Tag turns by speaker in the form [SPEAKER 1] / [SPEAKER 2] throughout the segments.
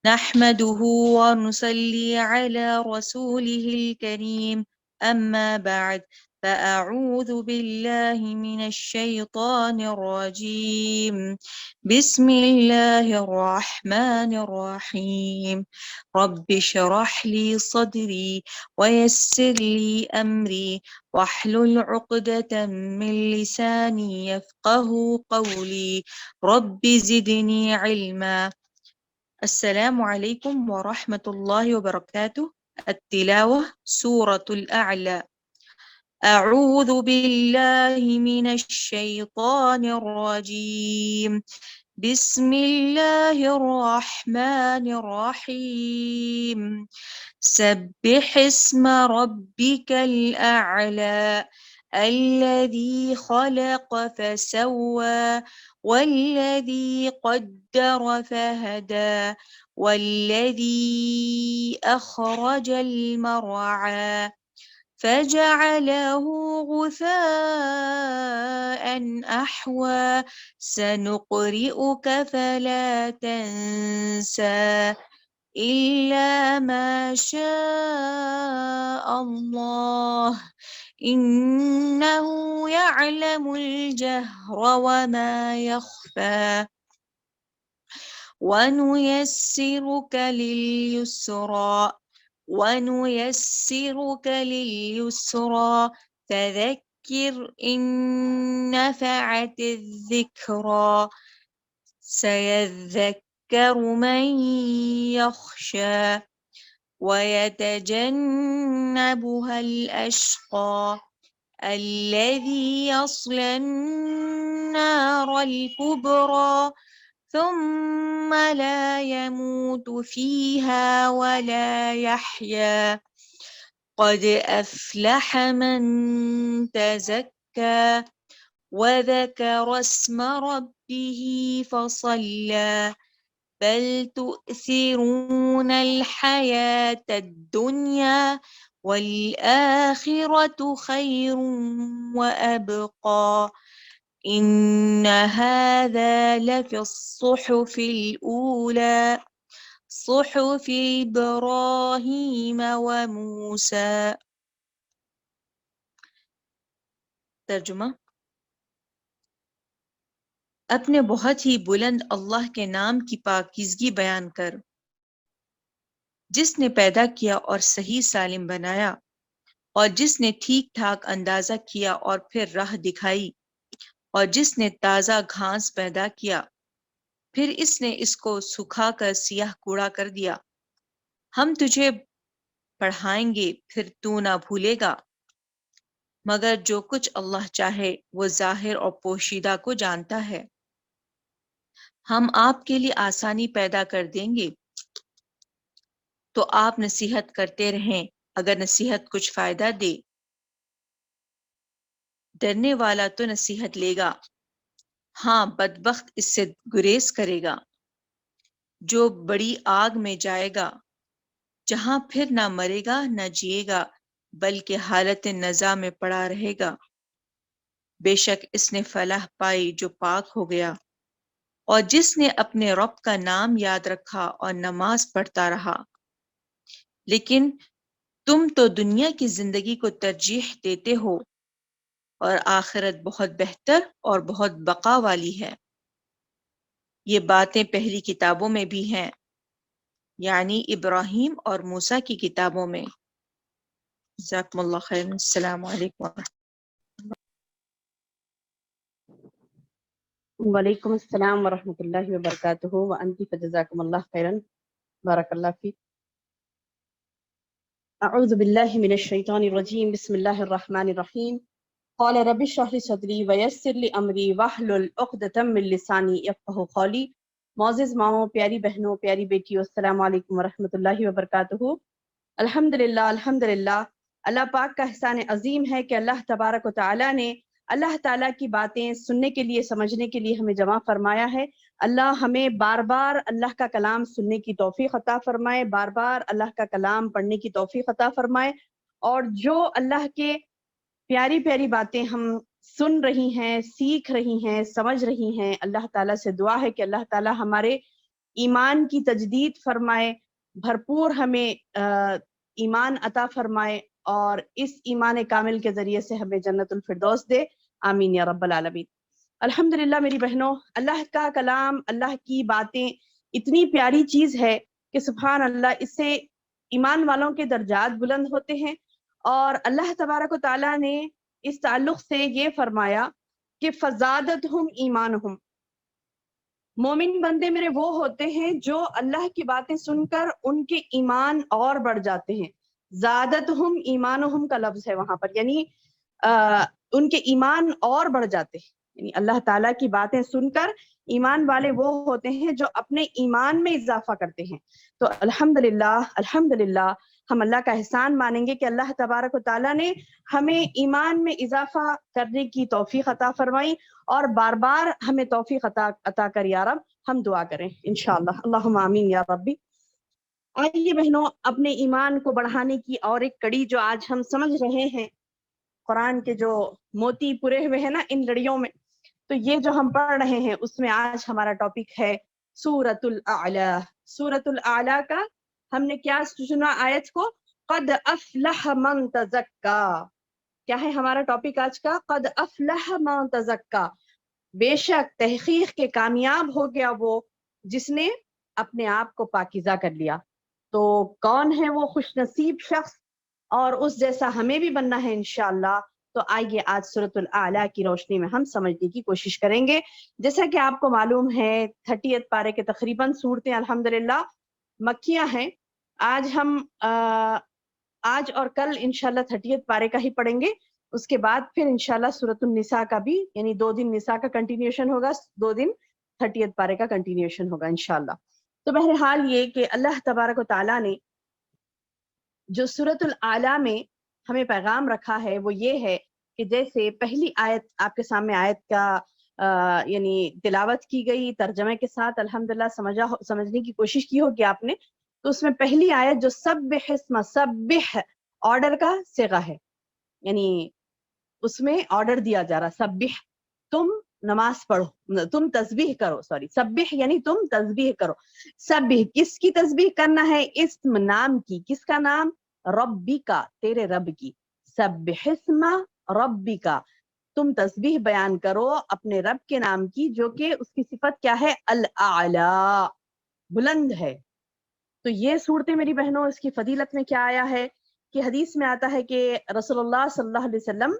[SPEAKER 1] نحمده ونصلي على رسوله الكريم أما بعد فأعوذ بالله من الشيطان الرجيم بسم الله الرحمن الرحيم رب اشرح لي صدري ويسر لي أمري واحلل عقدة من لساني يفقه قولي رب زدني علما. السلام علیکم ورحمۃ اللہ وبرکاتہ. التلاوة سورة الأعلى. أعوذ بالله من الشيطان الرجيم بسم الله الرحمن الرحيم سبح اسم ربك الأعلى الذي خلق فسوى والذي قدر فهدى والذي أخرج المرعى فجعله غثاء أحوى سنقرئك فلا تنسى إلا ما شاء الله إنه يعلم الجهر وما يخفى ونيسرك لليسرى فذكر إن نفعت الذكرى سيذكر من يخشى ويتجنبها الأشقى الذي يصلى النار الكبرى ثم لا يموت فيها ولا يحيا قد أفلح من تزكى وذكر اسم ربه فصلى بل تؤثرون الحياة الدنيا والآخرة خير وأبقى إن هذا لفي الصحف الأولى صحف إبراهيم وموسى. ترجمہ: اپنے بہت ہی بلند اللہ کے نام کی پاکیزگی بیان کر، جس نے پیدا کیا اور صحیح سالم بنایا، اور جس نے ٹھیک ٹھاک اندازہ کیا اور پھر راہ دکھائی، اور جس نے تازہ گھاس پیدا کیا پھر اس نے اس کو سکھا کر سیاہ کوڑا کر دیا. ہم تجھے پڑھائیں گے پھر تو نہ بھولے گا، مگر جو کچھ اللہ چاہے وہ ظاہر اور پوشیدہ کو جانتا ہے. ہم آپ کے لیے آسانی پیدا کر دیں گے تو آپ نصیحت کرتے رہیں اگر نصیحت کچھ فائدہ دے. ڈرنے والا تو نصیحت لے گا، ہاں بدبخت اس سے گریز کرے گا. جو بڑی آگ میں جائے گا جہاں پھر نہ مرے گا نہ جیے گا بلکہ حالت نزا میں پڑا رہے گا. بے شک اس نے فلاح پائی جو پاک ہو گیا اور جس نے اپنے رب کا نام یاد رکھا اور نماز پڑھتا رہا. لیکن تم تو دنیا کی زندگی کو ترجیح دیتے ہو اور آخرت بہت بہتر اور بہت بقا والی ہے. یہ باتیں پہلی کتابوں میں بھی ہیں، یعنی ابراہیم اور موسیٰ کی کتابوں میں. جزاکم اللہ خیر. السلام علیکم.
[SPEAKER 2] وعلیکم السلام ورحمۃ اللہ وبرکاتہ. وانتی فجزاکم اللہ خیرا. بارک اللہ فیک. اعوذ باللہ من الشیطان الرجیم. بسم اللہ الرحمن الرحیم. قال رب اشرح لي صدری ویسر لي امری واحلل عقدۃ من لسانی یفقهوا قولی. معزز ماؤں، پیاری بہنوں، پیاری بیٹیوں، السلام علیکم ورحمۃ اللہ وبرکاتہ. الحمدللہ اللہ پاک کا احسان عظیم ہے کہ اللہ تبارک و تعالیٰ نے اللہ تعالیٰ کی باتیں سننے کے لیے، سمجھنے کے لیے ہمیں جمع فرمایا ہے. اللہ ہمیں بار بار اللہ کا کلام سننے کی توفیق عطا فرمائے، بار بار اللہ کا کلام پڑھنے کی توفیق عطا فرمائے. اور جو اللہ کے پیاری پیاری باتیں ہم سن رہی ہیں، سیکھ رہی ہیں، سمجھ رہی ہیں، اللہ تعالیٰ سے دعا ہے کہ اللہ تعالیٰ ہمارے ایمان کی تجدید فرمائے، بھرپور ہمیں ایمان عطا فرمائے اور اس ایمان کامل کے ذریعے سے ہمیں جنت الفردوس دے، آمین یا رب العالمین۔ الحمدللہ میری بہنوں، اللہ کا کلام، اللہ کی باتیں اتنی پیاری چیز ہے کہ سبحان اللہ، اس سے ایمان والوں کے درجات بلند ہوتے ہیں، اور اللہ تبارک و تعالیٰ نے اس تعلق سے یہ فرمایا کہ فزادتہم ایمانہم، مومن بندے میرے وہ ہوتے ہیں جو اللہ کی باتیں سن کر ان کے ایمان اور بڑھ جاتے ہیں۔ زادتہم ایمانہم کا لفظ ہے وہاں پر، یعنی ان کے ایمان اور بڑھ جاتے ہیں، یعنی اللہ تعالیٰ کی باتیں سن کر ایمان والے وہ ہوتے ہیں جو اپنے ایمان میں اضافہ کرتے ہیں۔ تو الحمدللہ ہم اللہ کا احسان مانیں گے کہ اللہ تبارک و تعالیٰ نے ہمیں ایمان میں اضافہ کرنے کی توفیق عطا فرمائی، اور بار بار ہمیں توفیق عطا کر یا رب، ہم دعا کریں انشاءاللہ، اللہم آمین یا ربی۔ آئیے بہنوں، اپنے ایمان کو بڑھانے کی اور ایک کڑی جو آج ہم سمجھ رہے ہیں، قرآن کے جو موتی پورے ہوئے ہیں نا ان لڑیوں میں، تو یہ جو ہم پڑھ رہے ہیں اس میں آج ہمارا ٹاپک ہے سورۃ الاعلی۔ سورۃ الاعلی کا ہم نے کیا سنا آیت کو؟ قد افلح من تزکا۔ کیا ہے ہمارا ٹاپک آج کا؟ قد افلح من تزکا، بے شک تحقیق کے کامیاب ہو گیا وہ جس نے اپنے آپ کو پاکیزہ کر لیا۔ تو کون ہے وہ خوش نصیب شخص، اور اس جیسا ہمیں بھی بننا ہے انشاءاللہ۔ تو آئیے آج سورۃ الاعلی کی روشنی میں ہم سمجھنے کی کوشش کریں گے۔ جیسا کہ آپ کو معلوم ہے 30 پارے کے تقریباً صورتیں الحمدللہ مکیہ ہیں۔ آج ہم آج اور کل انشاءاللہ 30 پارے کا ہی پڑھیں گے، اس کے بعد پھر انشاءاللہ سورۃ النساء کا بھی، یعنی 2 دن نساء کا کنٹینیوشن ہوگا، 2 دن 30 پارے کا کنٹینیوشن ہوگا انشاءاللہ۔ تو بہرحال یہ کہ اللہ تبارک و تعالیٰ نے جو سورۃ الاعلی میں ہمیں پیغام رکھا ہے وہ یہ ہے کہ جیسے پہلی آیت آپ کے سامنے آیت کا یعنی تلاوت کی گئی ترجمے کے ساتھ، الحمدللہ سمجھنے کی کوشش کی ہوگی آپ نے، تو اس میں پہلی آیت جو سبح اسم سبح آرڈر کا صیغہ ہے، یعنی اس میں آرڈر دیا جا رہا، سبح تم نماز پڑھو، تم تسبیح کرو، سبح یعنی تم تسبیح کرو۔ سبح کس کی تسبیح کرنا ہے؟ اسم نام کی، کس کا نام؟ ربی کا، تیرے رب کی۔ سبح اسم ربی کا، تم تسبیح بیان کرو اپنے رب کے نام کی، جو کہ اس کی صفت کیا ہے؟ الاعلی، بلند ہے۔ تو یہ صورتیں میری بہنوں، اس کی فضیلت میں کیا آیا ہے کہ حدیث میں آتا ہے کہ رسول اللہ صلی اللہ علیہ وسلم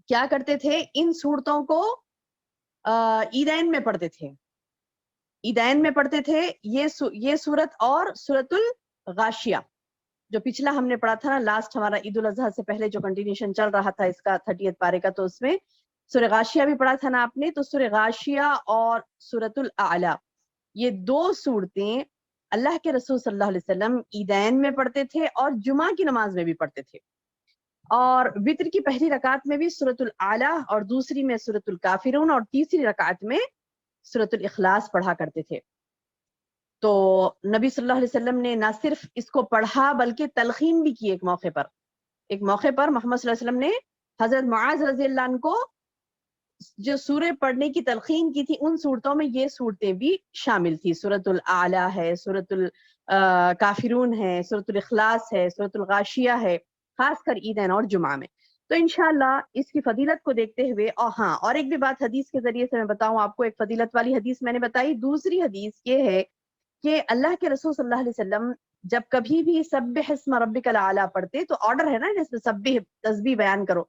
[SPEAKER 2] کیا کرتے تھے؟ ان صورتوں کو عیدین میں پڑھتے تھے، عیدین میں پڑھتے تھے یہ صورت اور سورۃ الغاشیہ جو پچھلا ہم نے پڑھا تھا نا، لاسٹ ہمارا عید الاضحیٰ سے پہلے جو کنٹینیوشن چل رہا تھا اس کا 30 پارے کا، تو اس میں سورہ غاشیہ بھی پڑھا تھا نا آپ نے۔ تو سورہ غاشیہ اور سورۃ الاعلی، یہ 2 صورتیں اللہ کے رسول صلی اللہ علیہ وسلم عیدین میں پڑھتے تھے اور جمعہ کی نماز میں بھی پڑھتے تھے، اور وتر کی پہلی رکعت میں بھی سورۃ الاعلی اور دوسری میں سورۃ الکافرون اور تیسری رکعت میں سورۃ الاخلاص پڑھا کرتے تھے۔ تو نبی صلی اللہ علیہ وسلم نے نہ صرف اس کو پڑھا بلکہ تلقین بھی کی۔ ایک موقع پر محمد صلی اللہ علیہ وسلم نے حضرت معاذ رضی اللہ عنہ کو جو سورہ پڑھنے کی تلقین کی تھی، ان صورتوں میں یہ صورتیں بھی شامل تھی۔ سورۃ الاعلی ہے، سورۃ الکافرون ہے، سورۃ الاخلاص ہے، سورۃ الغاشیہ ہے، خاص کر عیدین اور جمعہ میں۔ تو انشاءاللہ اس کی فضیلت کو دیکھتے ہوئے، اور ایک بھی بات حدیث کے ذریعے سے میں بتاؤں آپ کو، ایک فضیلت والی حدیث میں نے بتائی۔ دوسری حدیث یہ ہے کہ اللہ کے رسول صلی اللہ علیہ وسلم جب کبھی بھی سبح اسم ربک الاعلی پڑھتے تو آرڈر ہے نا، جیسے سبح تسبیح بیان کرو،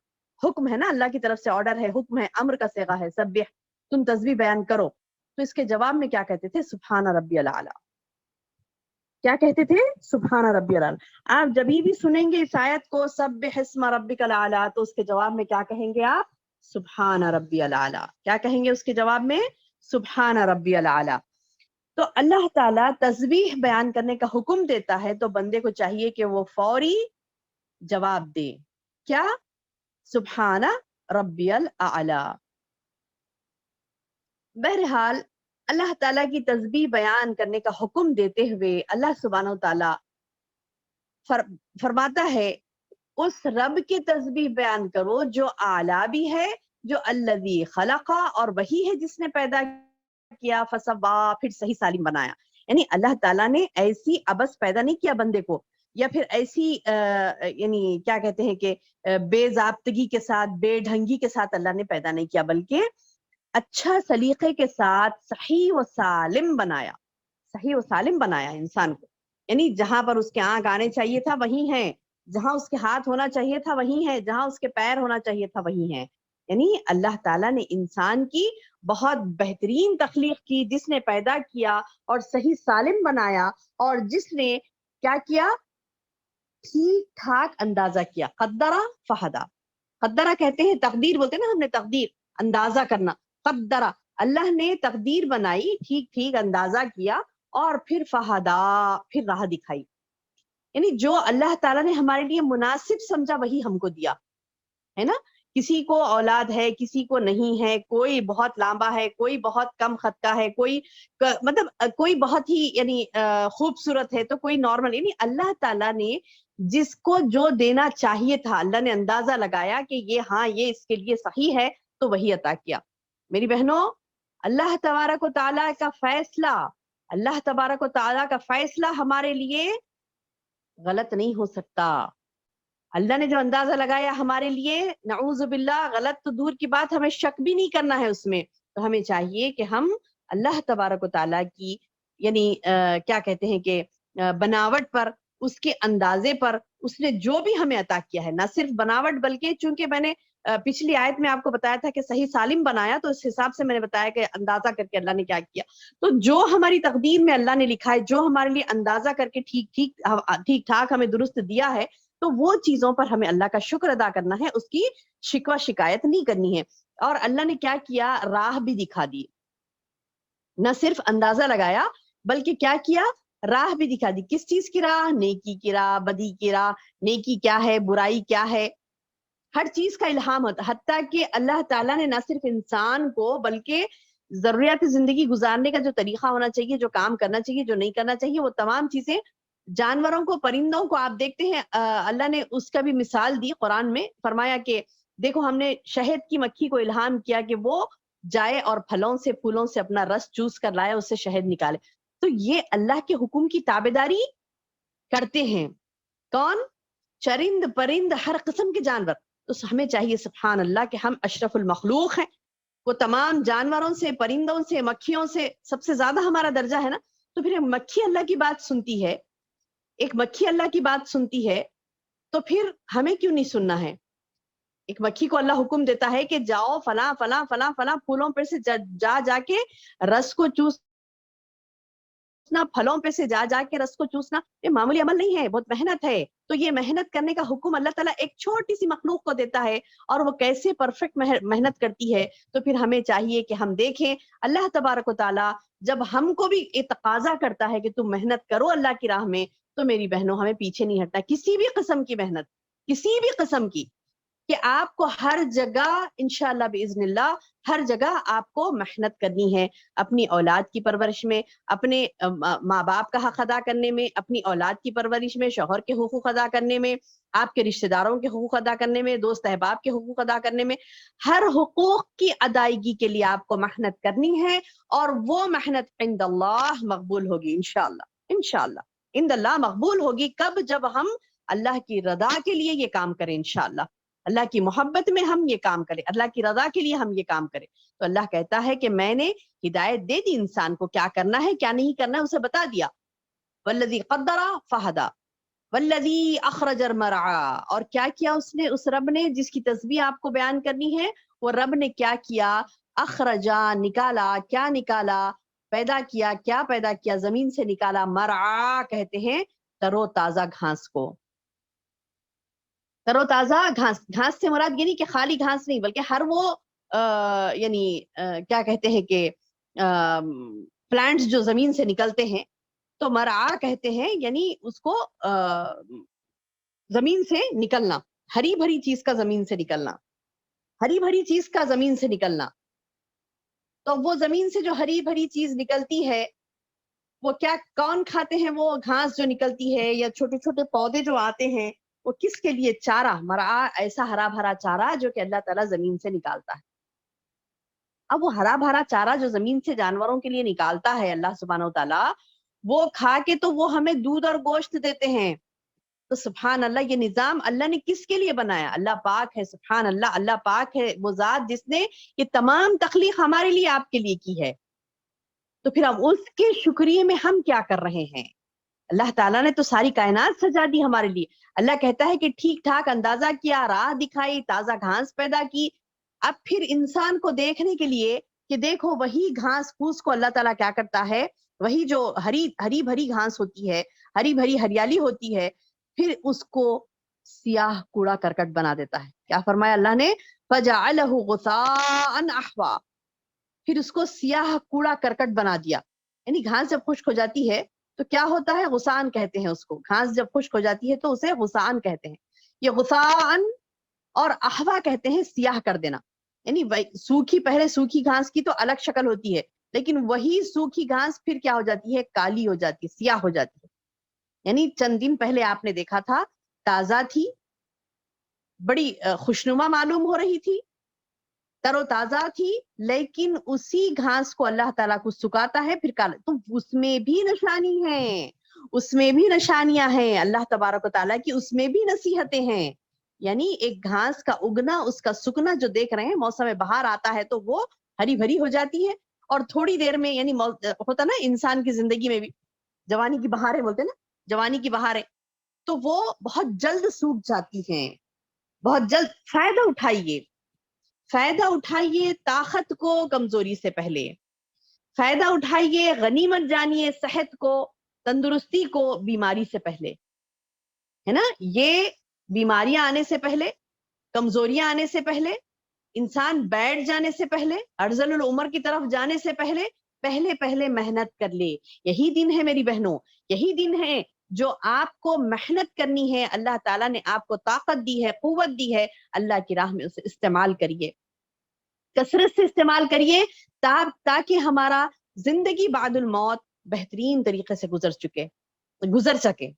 [SPEAKER 2] حکم ہے نا، اللہ کی طرف سے آرڈر ہے، حکم ہے، امر کا صیغہ ہے، سبح تم تسبیح بیان کرو، تو اس کے جواب میں کیا کہتے تھے؟ سبحان ربی الاعلی۔ کیا کہتے تھے؟ سبحان ربی الاعلی۔ آپ جب بھی سنیں گے اس آیت کو سبح اسم ربک الاعلی، تو اس کے جواب میں کیا کہیں گے آپ؟ سبحان ربی الاعلی۔ کیا کہیں گے اس کے جواب میں؟ سبحان ربی الاعلی۔ تو اللہ تعالیٰ تسبیح بیان کرنے کا حکم دیتا ہے تو بندے کو چاہیے کہ وہ فوری جواب دے، کیا؟ سبحان ربی الاعلی۔ بہرحال اللہ تعالیٰ کی تسبیح بیان کرنے کا حکم دیتے ہوئے اللہ سبحانہ وتعالیٰ فرماتا ہے اس رب کی تسبیح بیان کرو جو اعلیٰ بھی ہے، جو الذی خلق، اور وہی ہے جس نے پیدا کیا فسوا، پھر صحیح سالم بنایا. یعنی اللہ تعالیٰ نے ایسی عبث پیدا نہیں کیا بندے کو، یا پھر ایسی یعنی کیا کہتے ہیں کہ بے ضابطگی کے ساتھ، بے ڈھنگی کے ساتھ اللہ نے پیدا نہیں کیا، بلکہ اچھا سلیقے کے ساتھ صحیح و سالم بنایا. صحیح و سالم بنایا انسان کو. یعنی جہاں پر اس کے آنکھ آنے چاہیے تھا وہی ہے، جہاں اس کے ہاتھ ہونا چاہیے تھا وہی ہے، جہاں اس کے پیر ہونا چاہیے تھا وہی ہے. یعنی اللہ تعالیٰ نے انسان کی بہت بہترین تخلیق کی، جس نے پیدا کیا اور صحیح سالم بنایا، اور جس نے کیا کیا، ٹھیک ٹھاک اندازہ کیا. قدرہ فہدا. قدرہ کہتے ہیں تقدیر، بولتے ہیں نا ہم نے تقدیر، اندازہ کرنا. قدرہ، اللہ نے تقدیر بنائی، ٹھیک ٹھیک اندازہ کیا، اور پھر فہدا، پھر راہ دکھائی. یعنی جو اللہ تعالیٰ نے ہمارے لیے مناسب سمجھا وہی ہم کو دیا ہے نا. کسی کو اولاد ہے، کسی کو نہیں ہے، کوئی بہت لمبا ہے، کوئی بہت کم خط کا ہے، کوئی مطلب کوئی بہت ہی یعنی خوبصورت ہے، تو کوئی نارمل. یعنی اللہ تعالیٰ نے جس کو جو دینا چاہیے تھا، اللہ نے اندازہ لگایا کہ یہ ہاں یہ اس کے لیے صحیح ہے، تو وہی عطا کیا. میری بہنوں، اللہ تبارک و تعالیٰ کا فیصلہ، اللہ تبارک و تعالیٰ کا فیصلہ ہمارے لیے غلط نہیں ہو سکتا. اللہ نے جو اندازہ لگایا ہمارے لیے، نعوذ باللہ، غلط تو دور کی بات، ہمیں شک بھی نہیں کرنا ہے اس میں. تو ہمیں چاہیے کہ ہم اللہ تبارک و تعالیٰ کی یعنی کیا کہتے ہیں کہ بناوٹ پر، اس کے اندازے پر، اس نے جو بھی ہمیں عطا کیا ہے، نہ صرف بناوٹ بلکہ چونکہ میں نے پچھلی آیت میں آپ کو بتایا تھا کہ صحیح سالم بنایا، تو اس حساب سے میں نے بتایا کہ اندازہ کر کے اللہ نے کیا کیا. تو جو ہماری تقدیر میں اللہ نے لکھا ہے، جو ہمارے لیے اندازہ کر کے ٹھیک ٹھاک ہمیں درست دیا ہے، تو وہ چیزوں پر ہمیں اللہ کا شکر ادا کرنا ہے، اس کی شکوہ شکایت نہیں کرنی ہے. اور اللہ نے کیا کیا، راہ بھی دکھا دی. نہ صرف اندازہ لگایا بلکہ کیا کیا، راہ بھی دکھا دی. کس چیز کی راہ؟ نیکی کی راہ، بدی کی راہ. نیکی کیا ہے، برائی کیا ہے، ہر چیز کا الہام ہوتا. حتیٰ کہ اللہ تعالیٰ نے نہ صرف انسان کو بلکہ ضروریات زندگی گزارنے کا جو طریقہ ہونا چاہیے، جو کام کرنا چاہیے، جو نہیں کرنا چاہیے، وہ تمام چیزیں جانوروں کو، پرندوں کو آپ دیکھتے ہیں اللہ نے اس کا بھی مثال دی قرآن میں. فرمایا کہ دیکھو ہم نے شہد کی مکھی کو الہام کیا کہ وہ جائے اور پھلوں سے، پھولوں سے اپنا رس چوس کر لائے، اس سے شہد نکالے. تو یہ اللہ کے حکم کی تابعداری کرتے ہیں. کون؟ چرند پرند، ہر قسم کے جانور. تو ہمیں چاہیے سبحان اللہ کہ ہم اشرف المخلوق ہیں. وہ تمام جانوروں سے، پرندوں سے، مکھیوں سے سب سے زیادہ ہمارا درجہ ہے نا. تو پھر مکھی اللہ کی بات سنتی ہے، ایک مکھی اللہ کی بات سنتی ہے، تو پھر ہمیں کیوں نہیں سننا ہے؟ ایک مکھی کو اللہ حکم دیتا ہے کہ جاؤ فلاں فلاں فلاں فلاں پھولوں پر سے جا کے رس کو چوسنا، پھلوں پہ سے جا کے رس کو چوسنا. یہ معمولی عمل نہیں ہے، بہت محنت ہے. تو یہ محنت کرنے کا حکم اللہ تعالیٰ ایک چھوٹی سی مخلوق کو دیتا ہے، اور وہ کیسے پرفیکٹ محنت کرتی ہے. تو پھر ہمیں چاہیے کہ ہم دیکھیں اللہ تبارک و تعالیٰ جب ہم کو بھی یہ تقاضا کرتا ہے کہ تم محنت کرو اللہ کی راہ میں، تو میری بہنوں ہمیں پیچھے نہیں ہٹنا. کسی بھی قسم کی محنت، کسی بھی قسم کی، کہ آپ کو ہر جگہ انشاءاللہ باذن اللہ ہر جگہ آپ کو محنت کرنی ہے. اپنی اولاد کی پرورش میں، اپنے ماں باپ کا حق ادا کرنے میں، اپنی اولاد کی پرورش میں، شوہر کے حقوق ادا کرنے میں، آپ کے رشتہ داروں کے حقوق ادا کرنے میں، دوست احباب کے حقوق ادا کرنے میں، ہر حقوق کی ادائیگی کے لیے آپ کو محنت کرنی ہے. اور وہ محنت عند اللہ مقبول ہوگی انشاءاللہ. انشاءاللہ عند اللہ مقبول ہوگی. کب؟ جب ہم اللہ کی رضا کے لیے یہ کام کریں انشاءاللہ. اللہ کی محبت میں ہم یہ کام کریں، اللہ کی رضا کے لیے ہم یہ کام کریں. تو اللہ کہتا ہے کہ میں نے ہدایت دے دی انسان کو، کیا کرنا ہے کیا نہیں کرنا ہے اسے بتا دیا. والذی قدر فہدا والذی اخرج المرعى. اور کیا کیا اس نے، اس رب نے جس کی تسبیح آپ کو بیان کرنی ہے، وہ رب نے کیا کیا، اخرجا، نکالا. کیا نکالا؟ پیدا کیا. کیا پیدا کیا؟ زمین سے نکالا. مرعا کہتے ہیں ترو تازہ گھاس کو. ترو تازہ گھاس. گھاس سے مراد یہ نہیں کہ خالی گھاس نہیں، بلکہ ہر وہ یعنی کیا کہتے ہیں کہ پلانٹس جو زمین سے نکلتے ہیں، تو مرعا کہتے ہیں یعنی اس کو زمین سے نکلنا، ہری بھری چیز کا زمین سے نکلنا، ہری بھری چیز کا زمین سے نکلنا. تو وہ زمین سے جو ہری بھری چیز نکلتی ہے، وہ کیا، کون کھاتے ہیں؟ وہ گھاس جو نکلتی ہے یا چھوٹے چھوٹے پودے جو آتے ہیں، وہ کس کے لیے؟ چارہ. مرعا ایسا ہرا بھرا چارہ جو کہ اللہ تعالیٰ زمین سے نکالتا ہے. اب وہ ہرا بھرا چارہ جو زمین سے جانوروں کے لیے نکالتا ہے اللہ سبحانہ و تعالیٰ، وہ کھا کے تو وہ ہمیں دودھ اور گوشت دیتے ہیں. تو سبحان اللہ، یہ نظام اللہ نے کس کے لیے بنایا؟ اللہ پاک ہے، سبحان اللہ، اللہ پاک ہے وہ ذات جس نے یہ تمام تخلیق ہمارے لیے، آپ کے لیے کی ہے. تو پھر اب اس کے شکریہ میں ہم کیا کر رہے ہیں؟ اللہ تعالیٰ نے تو ساری کائنات سجا دی ہمارے لیے. اللہ کہتا ہے کہ ٹھیک ٹھاک اندازہ کیا، راہ دکھائی، تازہ گھاس پیدا کی. اب پھر انسان کو دیکھنے کے لیے کہ دیکھو وہی گھاس پھوس کو اللہ تعالیٰ کیا کرتا ہے، وہی جو ہری بھری گھاس ہوتی ہے، ہری بھری ہریالی ہوتی ہے، پھر اس کو سیاہ کوڑا کرکٹ بنا دیتا ہے. کیا فرمایا اللہ نے؟ فَجَعَلَهُ غُثَاءً أَحْوَىٰ، پھر اس کو سیاہ کوڑا کرکٹ بنا دیا. یعنی گھاس جب خشک ہو جاتی ہے تو کیا ہوتا ہے؟ غثان کہتے ہیں اس کو. گھاس جب خشک ہو جاتی ہے تو اسے غثان کہتے ہیں. یہ غثان اور احوا کہتے ہیں سیاہ کر دینا. یعنی سوکھی، پہلے سوکھی گھاس کی تو الگ شکل ہوتی ہے، لیکن وہی سوکھی گھاس پھر کیا ہو جاتی ہے؟ کالی ہو جاتی ہے، سیاہ ہو جاتی ہے. یعنی چند دن پہلے آپ نے دیکھا تھا تازہ تھی، بڑی خوشنما معلوم ہو رہی تھی، تر و تازہ تھی، لیکن اسی گھاس کو اللہ تعالیٰ کو سکاتا ہے پھر کالا. تو اس میں بھی نشانی ہے، اس میں بھی نشانیاں ہیں اللہ تبارک و تعالیٰ کی، اس میں بھی نصیحتیں ہیں. یعنی ایک گھاس کا اگنا، اس کا سکنا جو دیکھ رہے ہیں، موسم بہار آتا ہے تو وہ ہری بھری ہو جاتی ہے، اور تھوڑی دیر میں یعنی ہوتا نا انسان کی زندگی میں بھی جوانی کی بہاریں بولتے نا، جوانی کی بہاریں، تو وہ بہت جلد سوکھ جاتی ہیں، بہت جلد. فائدہ اٹھائیے، فائدہ اٹھائیے طاقت کو کمزوری سے پہلے، فائدہ اٹھائیے غنیمت جانیے صحت کو، تندرستی کو بیماری سے پہلے، ہے نا. یہ بیماریاں آنے سے پہلے، کمزوریاں آنے سے پہلے، انسان بیٹھ جانے سے پہلے، ارذل العمر کی طرف جانے سے پہلے پہلے محنت کر لے. یہی دن ہے میری بہنوں، یہی دن ہے جو آپ کو محنت کرنی ہے. اللہ تعالیٰ نے آپ کو طاقت دی ہے، قوت دی ہے، اللہ کی راہ میں اسے استعمال کریے، کثرت سے استعمال کریے، تاکہ ہمارا زندگی بعد الموت بہترین طریقے سے گزر سکے،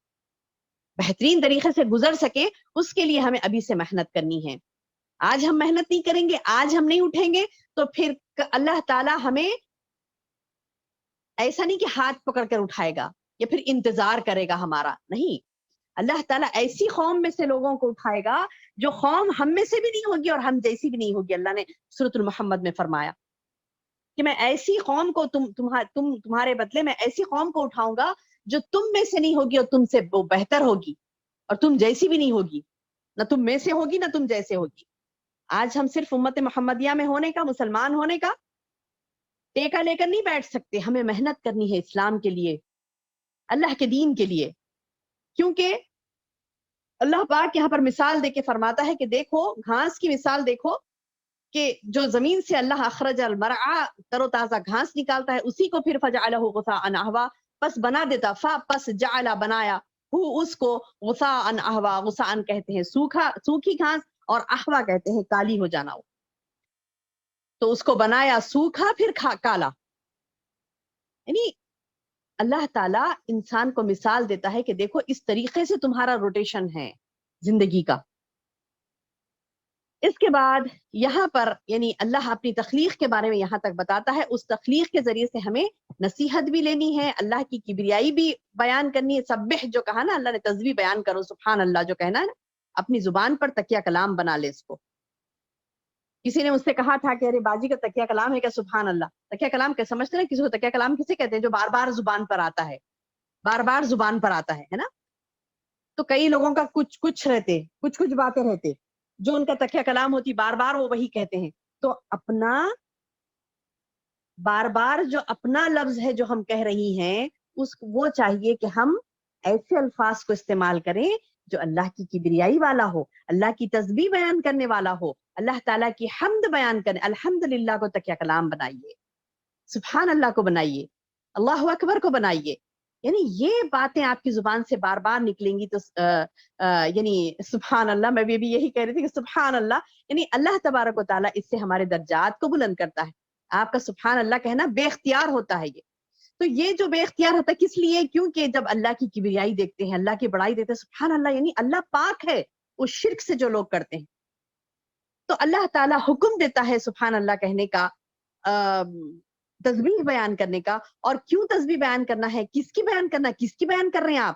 [SPEAKER 2] بہترین طریقے سے گزر سکے. اس کے لیے ہمیں ابھی سے محنت کرنی ہے. آج ہم محنت نہیں کریں گے، آج ہم نہیں اٹھیں گے، تو پھر اللہ تعالیٰ ہمیں ایسا نہیں کہ ہاتھ پکڑ کر اٹھائے گا یا پھر انتظار کرے گا ہمارا، نہیں. اللہ تعالیٰ ایسی قوم میں سے لوگوں کو اٹھائے گا جو قوم ہم میں سے بھی نہیں ہوگی اور ہم جیسی بھی نہیں ہوگی. اللہ نے سورۃ المحمد میں فرمایا کہ میں ایسی قوم کو تمہارے بدلے میں ایسی قوم کو اٹھاؤں گا جو تم میں سے نہیں ہوگی اور تم سے وہ بہتر ہوگی، اور تم جیسی بھی نہیں ہوگی، نہ تم میں سے ہوگی نہ تم جیسے ہوگی. آج ہم صرف امت محمدیہ میں ہونے کا، مسلمان ہونے کا ٹیکا لے کر نہیں بیٹھ سکتے. ہمیں محنت کرنی ہے اسلام کے لیے، اللہ کے دین کے لیے. کیونکہ اللہ پاک یہاں پر مثال دے کے فرماتا ہے کہ دیکھو گھاس کی مثال دیکھو کہ جو زمین سے اللہ اخرج المرعى تر و تازہ گھاس نکالتا ہے، اسی کو پھر فجعله غثاء احوا، پس بنا دیتا، پس جعل بنایا، اس کو غثاء احوا، غثاء کہتے ہیں سوکھی گھاس، اور احوا کہتے ہیں کالی ہو جانا. تو اس کو بنایا سوکھا پھر کالا. یعنی اللہ تعالیٰ انسان کو مثال دیتا ہے کہ دیکھو اس طریقے سے تمہارا روٹیشن ہے زندگی کا. اس کے بعد یہاں پر یعنی اللہ اپنی تخلیق کے بارے میں یہاں تک بتاتا ہے. اس تخلیق کے ذریعے سے ہمیں نصیحت بھی لینی ہے، اللہ کی کبریائی بھی بیان کرنی ہے. سبح جو کہا نا اللہ نے، تسبیح بیان کرو، سبحان اللہ جو کہنا ہے نا، اپنی زبان پر تکیہ کلام بنا لے اس کو. کسی نے مجھ سے کہا تھا کہ ارے باجی کا تکیہ کلام ہے کیا؟ سبحان اللہ. تکیہ کلام کیا سمجھتے ہیں؟ کسی کو تکیہ کلام کسے کہتے ہیں؟ جو بار بار زبان پر آتا ہے، بار بار زبان پر آتا ہے نا. تو کئی لوگوں کا کچھ رہتے، کچھ باتیں رہتے جو ان کا تکیہ کلام ہوتی، بار بار وہ وہی کہتے ہیں. تو اپنا بار بار جو اپنا لفظ ہے جو ہم کہہ رہی ہیں، وہ چاہیے کہ ہم ایسے الفاظ کو استعمال کریں جو اللہ کی کبریائی والا ہو، اللہ کی تسبیح بیان کرنے والا ہو، اللہ تعالیٰ کی حمد بیان کرنے. الحمدللہ کو تکیہ کلام بنائیے، سبحان اللہ کو بنائیے، اللہ اکبر کو بنائیے. یعنی یہ باتیں آپ کی زبان سے بار بار نکلیں گی تو یعنی سبحان اللہ. میں بھی یہی کہہ رہی تھی کہ سبحان اللہ یعنی اللہ تبارک و تعالیٰ اس سے ہمارے درجات کو بلند کرتا ہے. آپ کا سبحان اللہ کہنا بے اختیار ہوتا ہے. تو یہ جو بے اختیار ہوتا ہے کس لیے؟ کیونکہ جب اللہ کی کبریائی دیکھتے ہیں، اللہ کی بڑائی دیکھتے ہیں، سبحان اللہ یعنی اللہ پاک ہے اس شرک سے جو لوگ کرتے ہیں. تو اللہ تعالیٰ حکم دیتا ہے سبحان اللہ کہنے کا، تسبیح بیان کرنے کا. اور کیوں تسبیح بیان کرنا ہے, کس کی بیان کرنا, کس کی بیان کر رہے ہیں آپ؟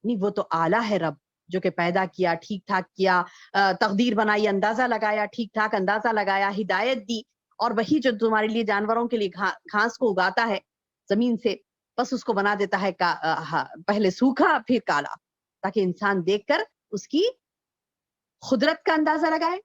[SPEAKER 2] نہیں, وہ تو اعلیٰ ہے رب, جو کہ پیدا کیا, ٹھیک ٹھاک کیا, تقدیر بنائی, اندازہ لگایا, ٹھیک ٹھاک اندازہ لگایا, ہدایت دی, اور وہی جو تمہارے لیے جانوروں کے لیے گھاس کو اگاتا ہے زمین سے, بس اس کو بنا دیتا ہے پہلے سوکھا پھر کالا, تاکہ انسان دیکھ کر اس کی قدرت کا اندازہ لگائے,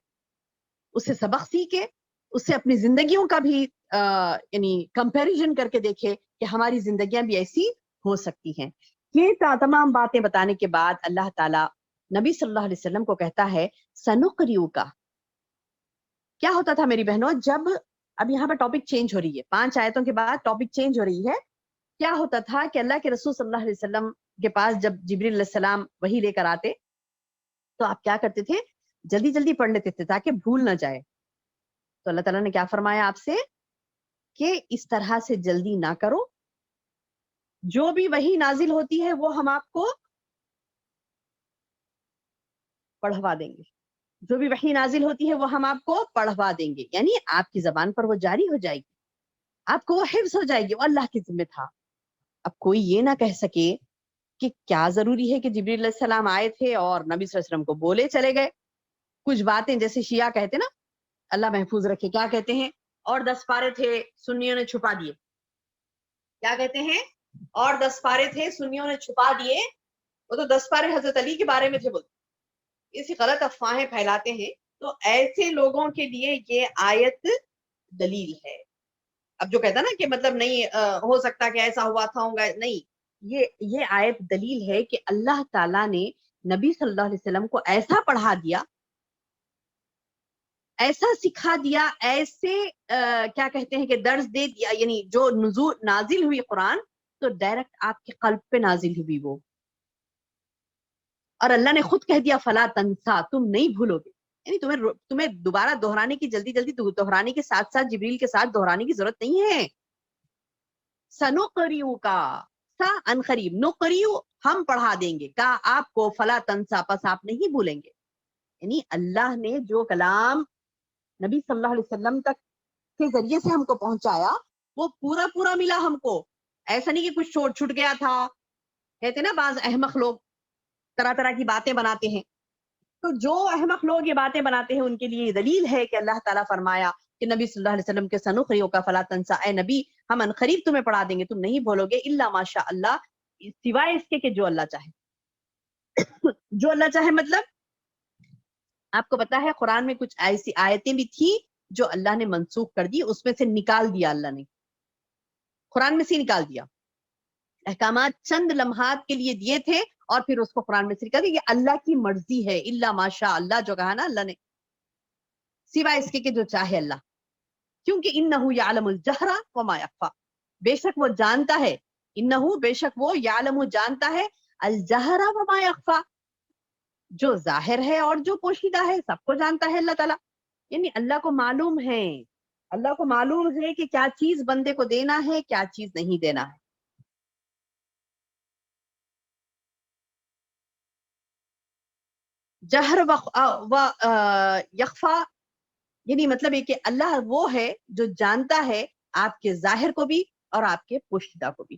[SPEAKER 2] اس سے سبق سیکھے, اس سے اپنی زندگیوں کا بھی یعنی کمپیریزن کر کے دیکھے کہ ہماری زندگیاں بھی ایسی ہو سکتی ہیں. یہ تمام باتیں بتانے کے بعد اللہ تعالیٰ نبی صلی اللہ علیہ وسلم کو کہتا ہے سنقریو کا. کیا ہوتا تھا میری بہنوں, جب اب یہاں پر ٹاپک چینج ہو رہی ہے, 5 آیتوں کے بعد ٹاپک چینج ہو رہی ہے. کیا ہوتا تھا کہ اللہ کے رسول صلی اللہ علیہ وسلم کے پاس جب جبریل علیہ السلام وہی لے کر آتے تو آپ کیا کرتے تھے, جلدی جلدی پڑھ لیتے تھے تاکہ بھول نہ جائے. تو اللہ تعالیٰ نے کیا فرمایا آپ سے کہ اس طرح سے جلدی نہ کرو, جو بھی وہی نازل ہوتی ہے وہ ہم آپ کو پڑھوا دیں گے, جو بھی وحی نازل ہوتی ہے وہ ہم آپ کو پڑھوا دیں گے, یعنی آپ کی زبان پر وہ جاری ہو جائے گی, آپ کو وہ حفظ ہو جائے گی, وہ اللہ کے ذمہ تھا. اب کوئی یہ نہ کہہ سکے کہ کیا ضروری ہے کہ جبریل علیہ السلام آئے تھے اور نبی صلی اللہ علیہ وسلم کو بولے چلے گئے. کچھ باتیں جیسے شیعہ کہتے نا, اللہ محفوظ رکھے, کیا کہتے ہیں, اور 10 پارے تھے سنیوں نے چھپا دیے. کیا کہتے ہیں, اور 10 پارے تھے سنیوں نے چھپا دیے. وہ تو 10 پارے حضرت علی کے بارے میں تھے, بولتے اسی غلط افواہیں پھیلاتے ہیں. تو ایسے لوگوں کے لیے یہ آیت دلیل ہے. اب جو کہتا نا کہ مطلب نہیں ہو سکتا کہ ایسا ہوا تھا, ہوگا نہیں, یہ آیت دلیل ہے کہ اللہ تعالیٰ نے نبی صلی اللہ علیہ وسلم کو ایسا پڑھا دیا, ایسا سکھا دیا, ایسے کیا کہتے ہیں کہ درس دے دیا, یعنی جو نازل ہوئی قرآن تو ڈائریکٹ آپ کے قلب پہ نازل ہوئی وہ, اور اللہ نے خود کہہ دیا فلا تنسا, تم نہیں بھولو گے. یعنی تمہیں دوبارہ دہرانے کی, جلدی جلدی دہرانے کے ساتھ ساتھ جبریل کے ساتھ دہرانے کی ضرورت نہیں ہے. سنقریو کا, سا ان قریب, نقریو ہم پڑھا دیں گے, کا آپ کو, فلا تنسا پس آپ نہیں بھولیں گے. یعنی اللہ نے جو کلام نبی صلی اللہ علیہ وسلم تک کے ذریعے سے ہم کو پہنچایا وہ پورا پورا ملا ہم کو. ایسا نہیں کہ کچھ چھوٹ گیا تھا. کہتے نا بعض احمق لوگ طرح طرح کی باتیں بناتے ہیں, تو جو احمق لوگ یہ باتیں بناتے ہیں ان کے لیے یہ دلیل ہے کہ اللہ تعالیٰ فرمایا کہ نبی صلی اللہ علیہ وسلم کے سنقریو کا فلا تنسا, اے نبی ہم ان قریب تمہیں پڑھا دیں گے, تم نہیں بولو گے, الا ماشاء اللہ, سوائے اس کے کہ جو اللہ چاہے. جو اللہ چاہے مطلب آپ کو پتا ہے قرآن میں کچھ ایسی آیتیں بھی تھی جو اللہ نے منسوخ کر دی, اس میں سے نکال دیا, اللہ نے قرآن میں سے نکال دیا. احکامات چند لمحات کے لیے دیے تھے اور پھر اس کو قرآن میں سے نکال دیا. یہ اللہ کی مرضی ہے, الا ماشاء اللہ جو کہا نا اللہ نے, سوائے اس کے کہ جو چاہے اللہ, کیونکہ انہ یعلم الجہر وما یخفی, بے شک وہ جانتا ہے, انہ بے شک وہ, یعلم جانتا ہے, الجہر وما یخفی جو ظاہر ہے اور جو پوشیدہ ہے, سب کو جانتا ہے اللہ تعالیٰ. یعنی اللہ کو معلوم ہے, اللہ کو معلوم ہے کہ کیا چیز بندے کو دینا ہے, کیا چیز نہیں دینا ہے. جہر و یخفا یعنی مطلب یہ کہ اللہ وہ ہے جو جانتا ہے آپ کے ظاہر کو بھی اور آپ کے پوشیدہ کو بھی.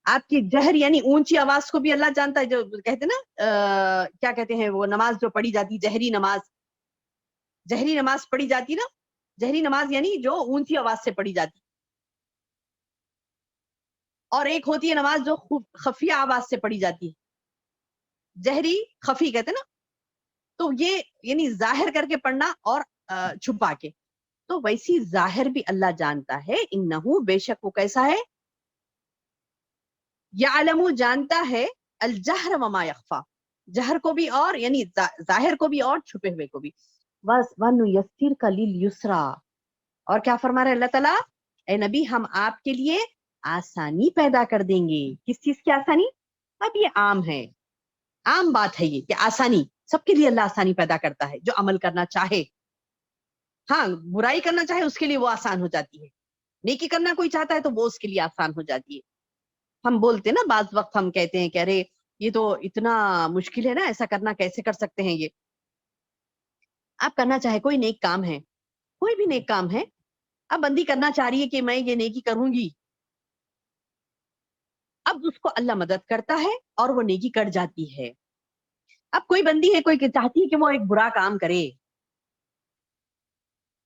[SPEAKER 2] آپ کی جہر یعنی اونچی آواز کو بھی اللہ جانتا ہے, جو کہتے نا کیا کہتے ہیں وہ نماز جو پڑھی جاتی, جہری نماز پڑھی جاتی نا, جہری نماز یعنی جو اونچی آواز سے پڑھی جاتی, اور ایک ہوتی ہے نماز جو خفیہ آواز سے پڑھی جاتی ہے, جہری خفی کہتے نا. تو یہ یعنی ظاہر کر کے پڑھنا اور چھپا کے, تو ویسی ظاہر بھی اللہ جانتا ہے. انہو بے شک وہ کیسا ہے, یعلم جانتا ہے, الجہر وما یخفا جہر کو بھی اور یعنی ظاہر کو بھی اور چھپے ہوئے کو بھی. وَنُيَسِّرْكَ لِلْيُسْرَى اور کیا فرما رہے اللہ تعالیٰ, اے نبی ہم آپ کے لیے آسانی پیدا کر دیں گے. کس چیز کی آسانی؟ اب یہ عام ہے, عام بات ہے یہ کہ آسانی سب کے لیے اللہ آسانی پیدا کرتا ہے. جو عمل کرنا چاہے, ہاں برائی کرنا چاہے اس کے لیے وہ آسان ہو جاتی ہے, نیکی کرنا کوئی چاہتا ہے تو وہ اس کے لیے آسان ہو جاتی ہے. ہم بولتے نا بعض وقت ہم کہتے ہیں کہ ارے یہ تو اتنا مشکل ہے نا, ایسا کرنا کیسے کر سکتے ہیں. یہ آپ کرنا چاہے کوئی نیک کام ہے, کوئی بھی نیک کام ہے, اب بندی کرنا چاہ رہی ہے کہ میں یہ نیکی کروں گی، اب اس کو اللہ مدد کرتا ہے اور وہ نیکی کٹ جاتی ہے. اب کوئی بندی ہے، کوئی چاہتی ہے کہ وہ ایک برا کام کرے،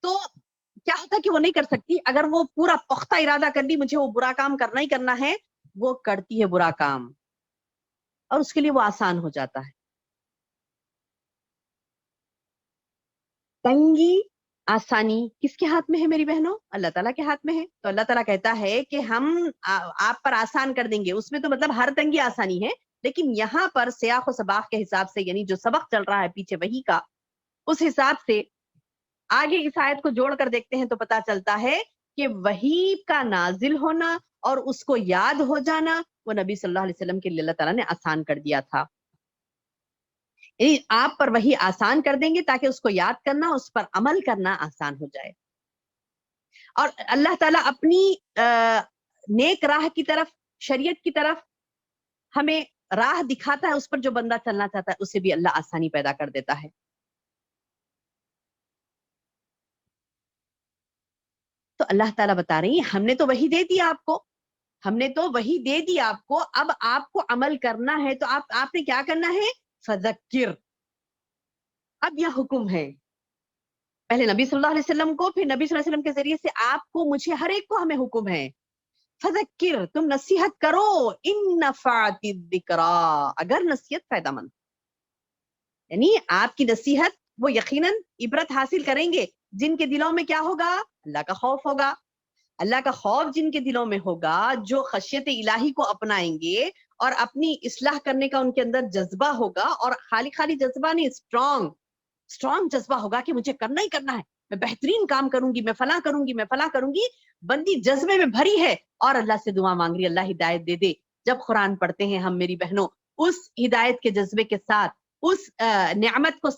[SPEAKER 2] تو کیا ہوتا ہے کہ وہ نہیں کر سکتی. اگر وہ پورا پختہ ارادہ کر لی مجھے وہ برا کام کرنا ہی کرنا ہے، وہ کرتی ہے برا کام اور اس کے لیے وہ آسان ہو جاتا ہے. تنگی آسانی کس کے ہاتھ میں ہے میری بہنوں؟ اللہ تعالیٰ کے ہاتھ میں ہے. تو اللہ تعالیٰ کہتا ہے کہ ہم آپ پر آسان کر دیں گے. اس میں تو مطلب ہر تنگی آسانی ہے، لیکن یہاں پر سیاق و سباق کے حساب سے، یعنی جو سبق چل رہا ہے پیچھے وحی کا، اس حساب سے آگے اس آیت کو جوڑ کر دیکھتے ہیں تو پتا چلتا ہے کہ وحی کا نازل ہونا اور اس کو یاد ہو جانا وہ نبی صلی اللہ علیہ وسلم کے لیے اللہ تعالیٰ نے آسان کر دیا تھا. یعنی آپ پر وہی آسان کر دیں گے تاکہ اس کو یاد کرنا، اس پر عمل کرنا آسان ہو جائے. اور اللہ تعالیٰ اپنی نیک راہ کی طرف، شریعت کی طرف ہمیں راہ دکھاتا ہے، اس پر جو بندہ چلنا چاہتا ہے اسے بھی اللہ آسانی پیدا کر دیتا ہے. تو اللہ تعالیٰ بتا رہی ہیں ہم نے تو وہی دے دی آپ کو، ہم نے تو وہی دے دی آپ کو، اب آپ کو عمل کرنا ہے. تو آپ نے کیا کرنا ہے؟ فذکر. اب یہ حکم ہے پہلے نبی صلی اللہ علیہ وسلم کو، پھر نبی صلی اللہ علیہ وسلم کے ذریعے سے آپ کو، مجھے، ہر ایک کو ہمیں حکم ہے. فذکر، تم نصیحت کرو. ان نفعت الذکریٰ، اگر نصیحت فائدہ مند، یعنی آپ کی نصیحت وہ یقیناً عبرت حاصل کریں گے جن کے دلوں میں کیا ہوگا؟ اللہ کا خوف ہوگا. اللہ کا خوف جن کے دلوں میں ہوگا، جو خشیت الہی کو اپنائیں گے اور اپنی اصلاح کرنے کا ان کے اندر جذبہ ہوگا، اور خالی جذبہ نہیں، اسٹرانگ جذبہ ہوگا کہ مجھے کرنا ہی کرنا ہے، میں بہترین کام کروں گی، میں فلاں کروں گی، میں فلاں کروں گی. بندی جذبے میں بھری ہے اور اللہ سے دعا مانگ رہی، اللہ ہدایت دے دے. جب قرآن پڑھتے ہیں ہم میری بہنوں، اس ہدایت کے جذبے کے ساتھ، اس نعمت کو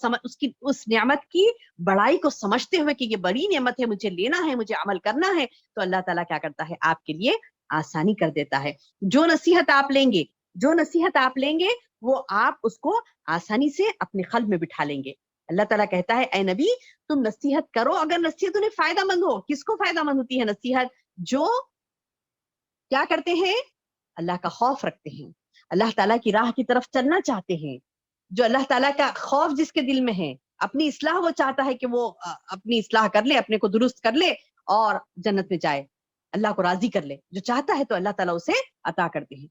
[SPEAKER 2] اس نعمت کی بڑائی کو سمجھتے ہوئے کہ یہ بڑی نعمت ہے، مجھے لینا ہے، مجھے عمل کرنا ہے، تو اللہ تعالیٰ کیا کرتا ہے؟ آپ کے لیے آسانی کر دیتا ہے. جو نصیحت آپ لیں گے وہ آپ اس کو آسانی سے اپنے قلب میں بٹھا لیں گے. اللہ تعالیٰ کہتا ہے اے نبی تم نصیحت کرو، اگر نصیحت انہیں فائدہ مند ہو. کس کو فائدہ مند ہوتی ہے نصیحت؟ جو کیا کرتے ہیں؟ اللہ کا خوف رکھتے ہیں، اللہ تعالیٰ کی راہ کی طرف چلنا چاہتے ہیں. جو اللہ تعالیٰ کا خوف جس کے دل میں ہے، اپنی اصلاح وہ چاہتا ہے کہ وہ اپنی اصلاح کر لے، اپنے کو درست کر لے اور جنت میں جائے، اللہ کو راضی کر لے. جو چاہتا ہے تو اللہ تعالیٰ اسے عطا کرتے ہیں.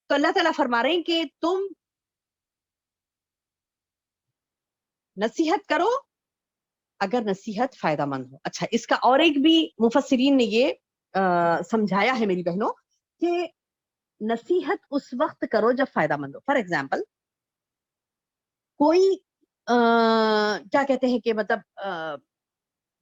[SPEAKER 2] تو اللہ تعالیٰ فرما رہے ہیں کہ تم نصیحت کرو اگر نصیحت فائدہ مند ہو. اچھا، اس کا اور ایک بھی مفسرین نے یہ سمجھایا ہے میری بہنوں کہ نصیحت اس وقت کرو جب فائدہ مند ہو. فار ایگزامپل کوئی کیا کہتے ہیں کہ مطلب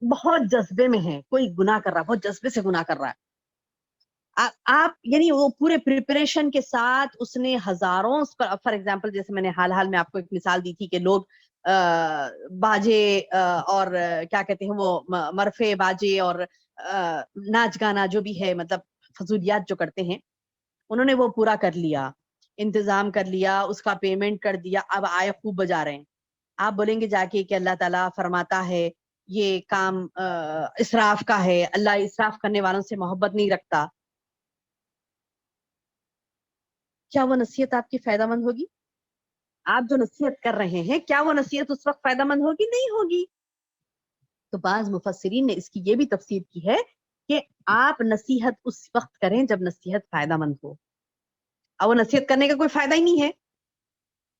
[SPEAKER 2] بہت جذبے میں ہے، کوئی گناہ کر رہا ہے، بہت جذبے سے گناہ کر رہا ہے. آپ یعنی وہ پورے پریپریشن کے ساتھ اس نے ہزاروں، فار ایگزامپل جیسے میں نے حال میں آپ کو ایک مثال دی تھی کہ لوگ باجے اور کیا کہتے ہیں وہ مرفے باجے اور ناچ گانا جو بھی ہے، مطلب فضولیات جو کرتے ہیں، انہوں نے وہ پورا کر لیا، انتظام کر لیا، اس کا پیمنٹ کر دیا، اب آئے خوب بجا رہے ہیں. آپ بولیں گے جا کے کہ اللہ تعالیٰ فرماتا ہے یہ کام اسراف کا ہے، اللہ اسراف کرنے والوں سے محبت نہیں رکھتا. کیا وہ نصیحت آپ کی فائدہ مند ہوگی؟ آپ جو نصیحت کر رہے ہیں کیا وہ نصیحت اس وقت فائدہ مند ہوگی؟ نہیں ہوگی. تو بعض مفسرین نے اس کی یہ بھی تفسیر کی ہے کہ آپ نصیحت اس وقت کریں جب نصیحت فائدہ مند ہو. اب وہ نصیحت کرنے کا کوئی فائدہ ہی نہیں ہے،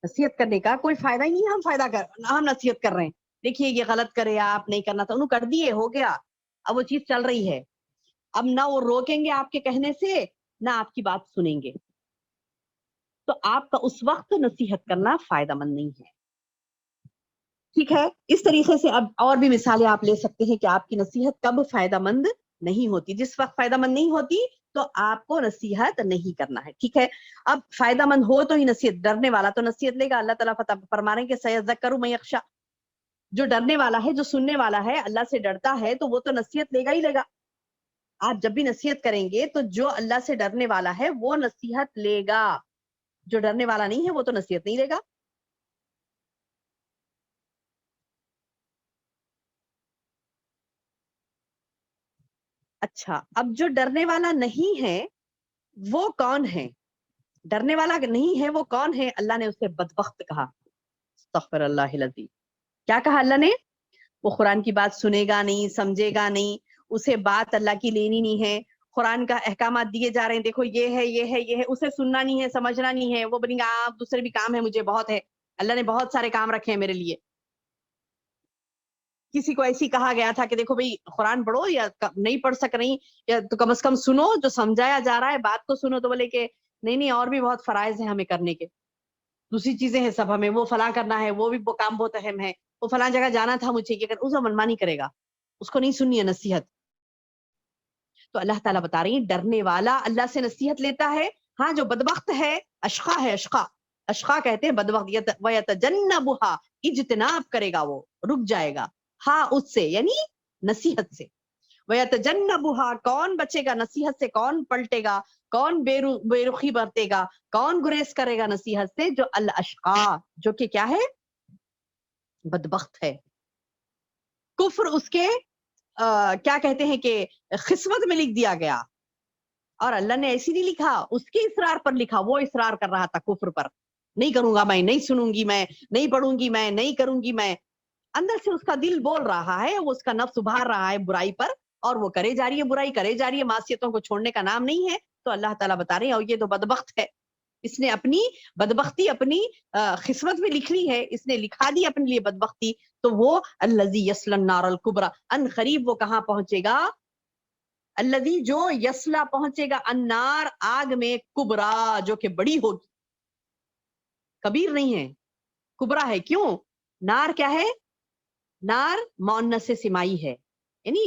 [SPEAKER 2] نصیحت کرنے کا کوئی فائدہ ہی نہیں ہے. ہم نصیحت کر رہے ہیں، دیکھیے یہ غلط کرے، آپ نہیں کرنا تھا، انہوں کر دیے، ہو گیا، اب وہ چیز چل رہی ہے. اب نہ وہ روکیں گے آپ کے کہنے سے، نہ آپ کی بات سنیں گے. تو آپ کا اس وقت نصیحت کرنا فائدہ مند نہیں ہے. ٹھیک ہے، اس طریقے سے اب اور بھی مثالیں آپ لے سکتے ہیں کہ آپ کی نصیحت کب فائدہ مند نہیں ہوتی. جس وقت فائدہ مند نہیں ہوتی تو آپ کو نصیحت نہیں کرنا ہے. ٹھیک ہے، اب فائدہ مند ہو تو ہی نصیحت. ڈرنے والا تو نصیحت لے گا. اللہ تعالیٰ فرما رہے ہیں کہ سیذکر من یخشی، جو ڈرنے والا ہے، جو سننے والا ہے، اللہ سے ڈرتا ہے تو وہ تو نصیحت لے گا ہی لے گا. آپ جب بھی نصیحت کریں گے تو جو اللہ سے ڈرنے والا ہے وہ نصیحت لے گا، جو ڈرنے والا نہیں ہے وہ تو نصیحت نہیں لے گا. اچھا اب جو ڈرنے والا نہیں ہے وہ کون ہے؟ ڈرنے والا نہیں ہے وہ کون ہے؟ اللہ نے اسے بدبخت کہا. استغفر اللہ العظیم. کیا کہا اللہ نے؟ وہ قرآن کی بات سنے گا نہیں، سمجھے گا نہیں، اسے بات اللہ کی لینی نہیں ہے. قرآن کا احکامات دیے جا رہے ہیں، دیکھو یہ ہے یہ ہے یہ ہے، اسے سننا نہیں ہے، سمجھنا نہیں ہے. وہ بنیں گا آپ دوسرے بھی کام ہے، مجھے بہت ہے، اللہ نے بہت سارے کام رکھے ہیں میرے لیے. کسی کو ایسی کہا گیا تھا کہ دیکھو بھئی قرآن پڑھو یا نہیں پڑھ سک رہی یا تو کم از کم سنو جو سمجھایا جا رہا ہے، بات کو سنو. تو بولے کہ نہیں اور بھی بہت فرائض ہیں ہمیں کرنے کے، دوسری چیزیں ہیں سب، ہمیں وہ فلاں کرنا ہے، وہ بھی وہ کام بہت اہم ہے، وہ فلاں جگہ جانا تھا مجھے، یہ اس کو منمانی کرے گا، اس کو نہیں سننی ہے نصیحت. تو اللہ تعالیٰ بتا رہی ہیں ڈرنے والا اللہ سے نصیحت لیتا ہے. ہاں جو بدبخت ہے، اشقا ہے، اشقا کہتے ہیں بدبخت. وَيَتَجَنَّبُهَا، اجتناب کرے گا، وہ رک جائے گا، ہاں اس سے یعنی نصیحت سے. وَيَتَجَنَّبُهَا، کون بچے گا نصیحت سے، کون پلٹے گا، کون بے رخی برتے گا، کون گریز کرے گا نصیحت سے؟ جو الاشقا، جو کہ کیا ہے؟ بدبخت ہے. کفر اس کے کیا کہتے ہیں کہ قسمت میں لکھ دیا گیا. اور اللہ نے ایسی نہیں لکھا، اس کے اصرار پر لکھا. وہ اصرار کر رہا تھا کفر پر، نہیں کروں گا میں، نہیں سنوں گی میں، نہیں پڑھوں گی میں، نہیں کروں گی میں. اندر سے اس کا دل بول رہا ہے، وہ اس کا نفس ابھار رہا ہے برائی پر، اور وہ کرے جا رہی ہے برائی، کرے جا رہی ہے، معصیتوں کو چھوڑنے کا نام نہیں ہے. تو اللہ تعالیٰ بتا رہے ہیں اور یہ تو بدبخت ہے، اس نے اپنی بدبختی اپنی قسمت میں لکھ لی ہے، اس نے لکھا دی اپنے لیے بدبختی. تو وہ الذی یصلی النار الکبریٰ، ان قریب وہ کہاں پہنچے گا؟ الذی جو یصلی پہنچے گا النار آگ میں، کبریٰ جو کہ بڑی ہوگی، کبیر نہیں ہے، کبریٰ ہے. کیوں؟ نار کیا ہے؟ نار مؤنث سمائی ہے، یعنی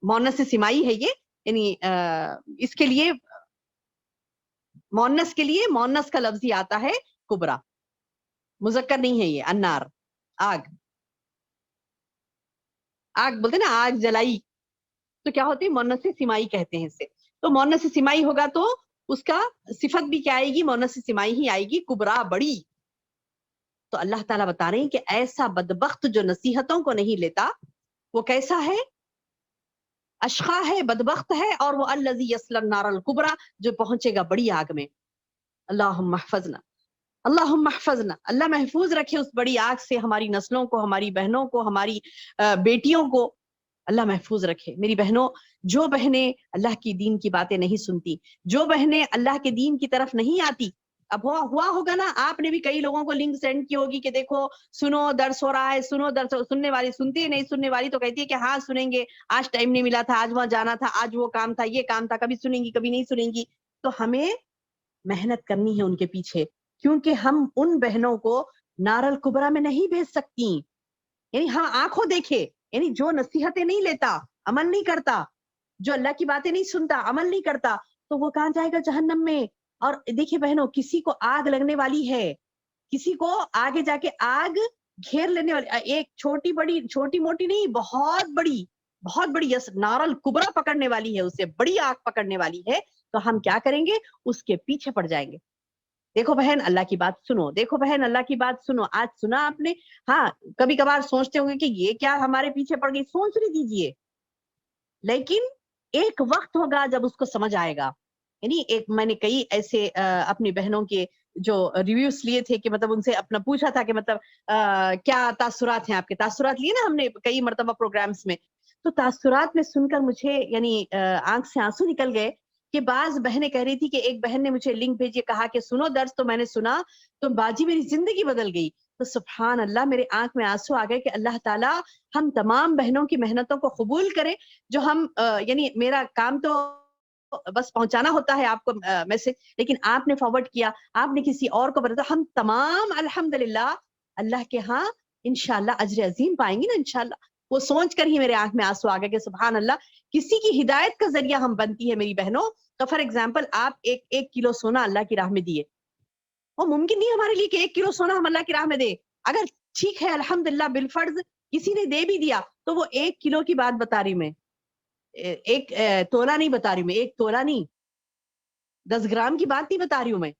[SPEAKER 2] مؤنث سمائی ہے یہ، یعنی اس کے لیے مؤنث کے لیے مؤنث کا لفظ ہی آتا ہے کبریٰ، مذکر نہیں ہے یہ. النار آگ، آگ بولتے نا آگ جلائی، تو کیا ہوتی ہے؟ مؤنث سمائی کہتے ہیں اسے. تو مؤنث سمائی ہوگا تو اس کا صفت بھی کیا آئے گی؟ مؤنث سمائی ہی آئے گی، کبریٰ بڑی. تو اللہ تعالیٰ بتا رہے ہیں کہ ایسا بدبخت جو نصیحتوں کو نہیں لیتا وہ کیسا ہے؟ اشقا ہے، بدبخت ہے. اور وہ الذی یصلی النار الکبریٰ جو پہنچے گا بڑی آگ میں. اللہم احفظنا، اللہم احفظنا، اللہ محفوظ رکھے اس بڑی آگ سے ہماری نسلوں کو، ہماری بہنوں کو، ہماری بیٹیوں کو اللہ محفوظ رکھے. میری بہنوں، جو بہنیں اللہ کی دین کی باتیں نہیں سنتی، جو بہنیں اللہ کے دین کی طرف نہیں آتی، اب ہوا ہوگا نا، آپ نے بھی کئی لوگوں کو لنک سینڈ کی ہوگی کہ دیکھو سنو درس ہو رہا ہے، سنو درس. سننے والی سنتی ہے، نہیں سننے والی تو کہتی ہے کہ ہاں سنیں گے، آج ٹائم نہیں ملا تھا، آج وہاں جانا تھا، آج وہ کام تھا، یہ کام تھا، کبھی سنیں گی کبھی نہیں سنیں گی. تو ہمیں محنت کرنی ہے ان کے پیچھے، کیونکہ ہم ان بہنوں کو نار الکبریٰ میں نہیں بھیج سکتی. یعنی ہاں آنکھوں دیکھے، یعنی جو نصیحتیں نہیں لیتا، عمل نہیں کرتا، جو اللہ کی باتیں نہیں سنتا، عمل نہیں کرتا، تو وہ کہاں جائے گا؟ جہنم میں. اور دیکھیے بہنوں، کسی کو آگ لگنے والی ہے، کسی کو آگے جا کے آگ گھیر لینے والی، ایک چھوٹی بڑی، چھوٹی موٹی نہیں، بہت بڑی، بہت بڑی نار الکبریٰ پکڑنے والی ہے، اسے بڑی آگ پکڑنے والی ہے. تو ہم کیا کریں گے؟ اس کے پیچھے پڑ جائیں گے. دیکھو بہن اللہ کی بات سنو، دیکھو بہن اللہ کی بات سنو. آج سنا آپ نے؟ ہاں کبھی کبھار سوچتے ہوں گے کہ یہ کیا ہمارے پیچھے پڑ گئی، سوچ نہیں دیجیے، لیکن ایک وقت ہوگا جب اس کو سمجھ آئے گا. یعنی ایک میں نے کئی ایسے اپنی بہنوں کے جو ریویوز لیے تھے کہ مطلب ان سے اپنا پوچھا تھا کہ مطلب کیا تاثرات ہیں آپ کے، تاثرات لیے نا ہم نے کئی مرتبہ پروگرامز میں. تو تاثرات میں سن کر مجھے یعنی آنکھ سے آنسو نکل گئے کہ بعض بہنیں کہہ رہی تھی کہ ایک بہن نے مجھے لنک بھیجی، کہا کہ سنو درس، تو میں نے سنا تو باجی میری زندگی بدل گئی. تو سبحان اللہ، میرے آنکھ میں آنسو آ گئے کہ اللہ تعالیٰ ہم تمام بہنوں کی محنتوں کو قبول کرے. جو ہم یعنی میرا کام تو بس پہنچانا ہوتا ہے آپ کو میسج، لیکن آپ نے فارورڈ کیا، آپ نے کسی اور کو بتایا، ہم تمام الحمدللہ اللہ کے ہاں انشاءاللہ اجر عظیم پائیں گے نا انشاءاللہ. وہ سوچ کر ہی میرے آنکھ میں آنسو آ گئے کہ سبحان اللہ، کسی کی ہدایت کا ذریعہ ہم بنتی ہے میری بہنوں. تو فار ایگزامپل آپ ایک کلو سونا اللہ کی راہ میں دیے، وہ ممکن نہیں ہمارے لیے کہ 1 کلو سونا ہم اللہ کی راہ میں دے. اگر ٹھیک ہے الحمدللہ بالفرض کسی نے دے بھی دیا تو وہ 1 کلو کی بات بتا رہی میں، 1 تولہ نہیں بتا رہی میں، 1 تولہ نہیں، 10 گرام کی بات نہیں بتا رہی ہوں میں،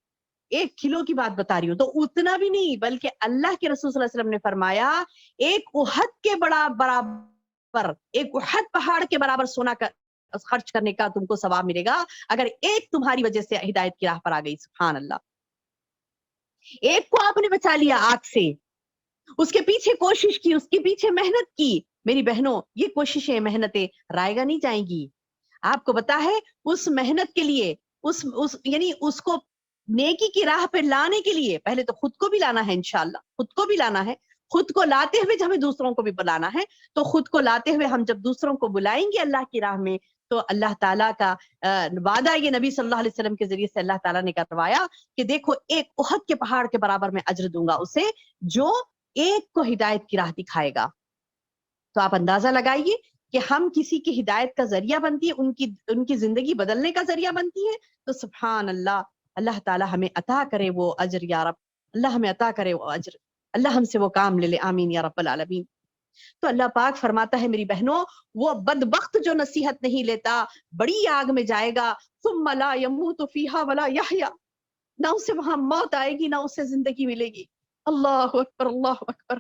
[SPEAKER 2] 1 کلو کی بات بتا رہی ہوں. تو اتنا بھی نہیں، بلکہ اللہ کے رسول صلی اللہ علیہ وسلم نے فرمایا 1 احد کے برابر، 1 احد پہاڑ کے برابر سونا کا خرچ کرنے کا تم کو ثواب ملے گا اگر ایک تمہاری وجہ سے ہدایت کی راہ پر آ گئی. سبحان اللہ. ایک کو آپ نے بچا لیا آگ سے, اس کے پیچھے کوشش کی, اس کے پیچھے محنت کی. میری بہنوں, یہ کوششیں محنتیں رائے گا نہیں جائیں گی. آپ کو پتا ہے اس محنت کے لیے یعنی اس کو نیکی کی راہ پہ لانے کے لیے پہلے تو خود کو بھی لانا ہے. انشاءاللہ خود کو بھی لانا ہے. خود کو لاتے ہوئے ہمیں دوسروں کو بھی بلانا ہے. تو خود کو لاتے ہوئے ہم جب دوسروں کو بلائیں گے اللہ کی راہ میں, تو اللہ تعالیٰ کا وعدہ یہ نبی صلی اللہ علیہ وسلم کے ذریعے سے اللہ تعالیٰ نے کروایا کہ دیکھو ایک احد کے پہاڑ کے برابر میں اجر دوں گا اسے جو ایک کو ہدایت کی راہ دکھائے گا. تو آپ اندازہ لگائیے کہ ہم کسی کی ہدایت کا ذریعہ بنتی ہے, ان کی زندگی بدلنے کا ذریعہ بنتی ہے. تو سبحان اللہ, اللہ تعالیٰ ہمیں عطا کرے وہ اجر یا رب, اللہ ہمیں عطا کرے وہ اجر, اللہ ہم سے وہ کام لے لے, آمین یا رب العالمین. تو اللہ پاک فرماتا ہے میری بہنوں, وہ بدبخت جو نصیحت نہیں لیتا بڑی آگ میں جائے گا. ثم لا يموت فيها ولا يحيا, نہ اسے وہاں موت آئے گی نہ اسے زندگی ملے گی. اللہ اکبر, اللہ اکبر.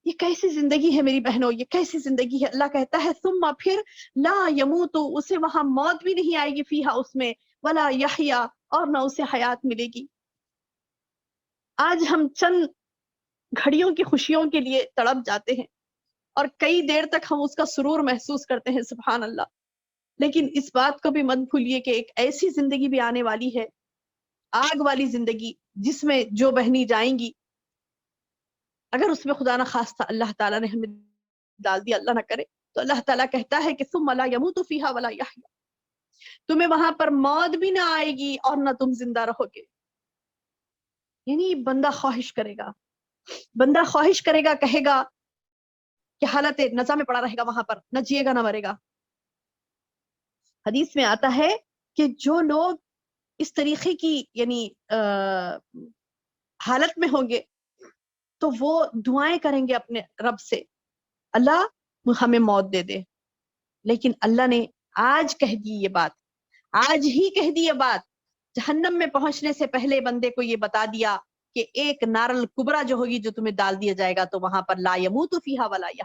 [SPEAKER 2] یہ کیسی زندگی ہے میری بہنوں, یہ کیسی زندگی ہے. اللہ کہتا ہے ثم, پھر لا يموت, اسے وہاں موت بھی نہیں آئے گی, فیہا, اس میں, ولا یحیا, اور نہ اسے حیات ملے گی. آج ہم چند گھڑیوں کی خوشیوں کے لیے تڑپ جاتے ہیں اور کئی دیر تک ہم اس کا سرور محسوس کرتے ہیں. سبحان اللہ. لیکن اس بات کو بھی مت بھولیے کہ ایک ایسی زندگی بھی آنے والی ہے, آگ والی زندگی, جس میں جو بہنی جائیں گی, اگر اس میں خدا نہ خواستہ اللہ تعالیٰ نے ہمیں ڈال دیا, اللہ نہ کرے, تو اللہ تعالیٰ کہتا ہے کہ ثم لا يموت فيها ولا يحيا, تمہیں وہاں پر موت بھی نہ آئے گی اور نہ تم زندہ رہو گے. یعنی بندہ خواہش کرے گا, بندہ خواہش کرے گا, کہے گا کہ حالت نزا میں پڑا رہے گا وہاں پر, نہ جیے گا نہ مرے گا. حدیث میں آتا ہے کہ جو لوگ اس طریقے کی یعنی حالت میں ہوں گے تو وہ دعائیں کریں گے اپنے رب سے, اللہ ہمیں موت دے دے. لیکن اللہ نے آج کہہ دی یہ بات, آج ہی کہہ دی یہ بات, جہنم میں پہنچنے سے پہلے بندے کو یہ بتا دیا کہ ایک نار الکبریٰ جو ہوگی جو تمہیں ڈال دیا جائے گا, تو وہاں پر لا يموت فیہا ولا یحیا,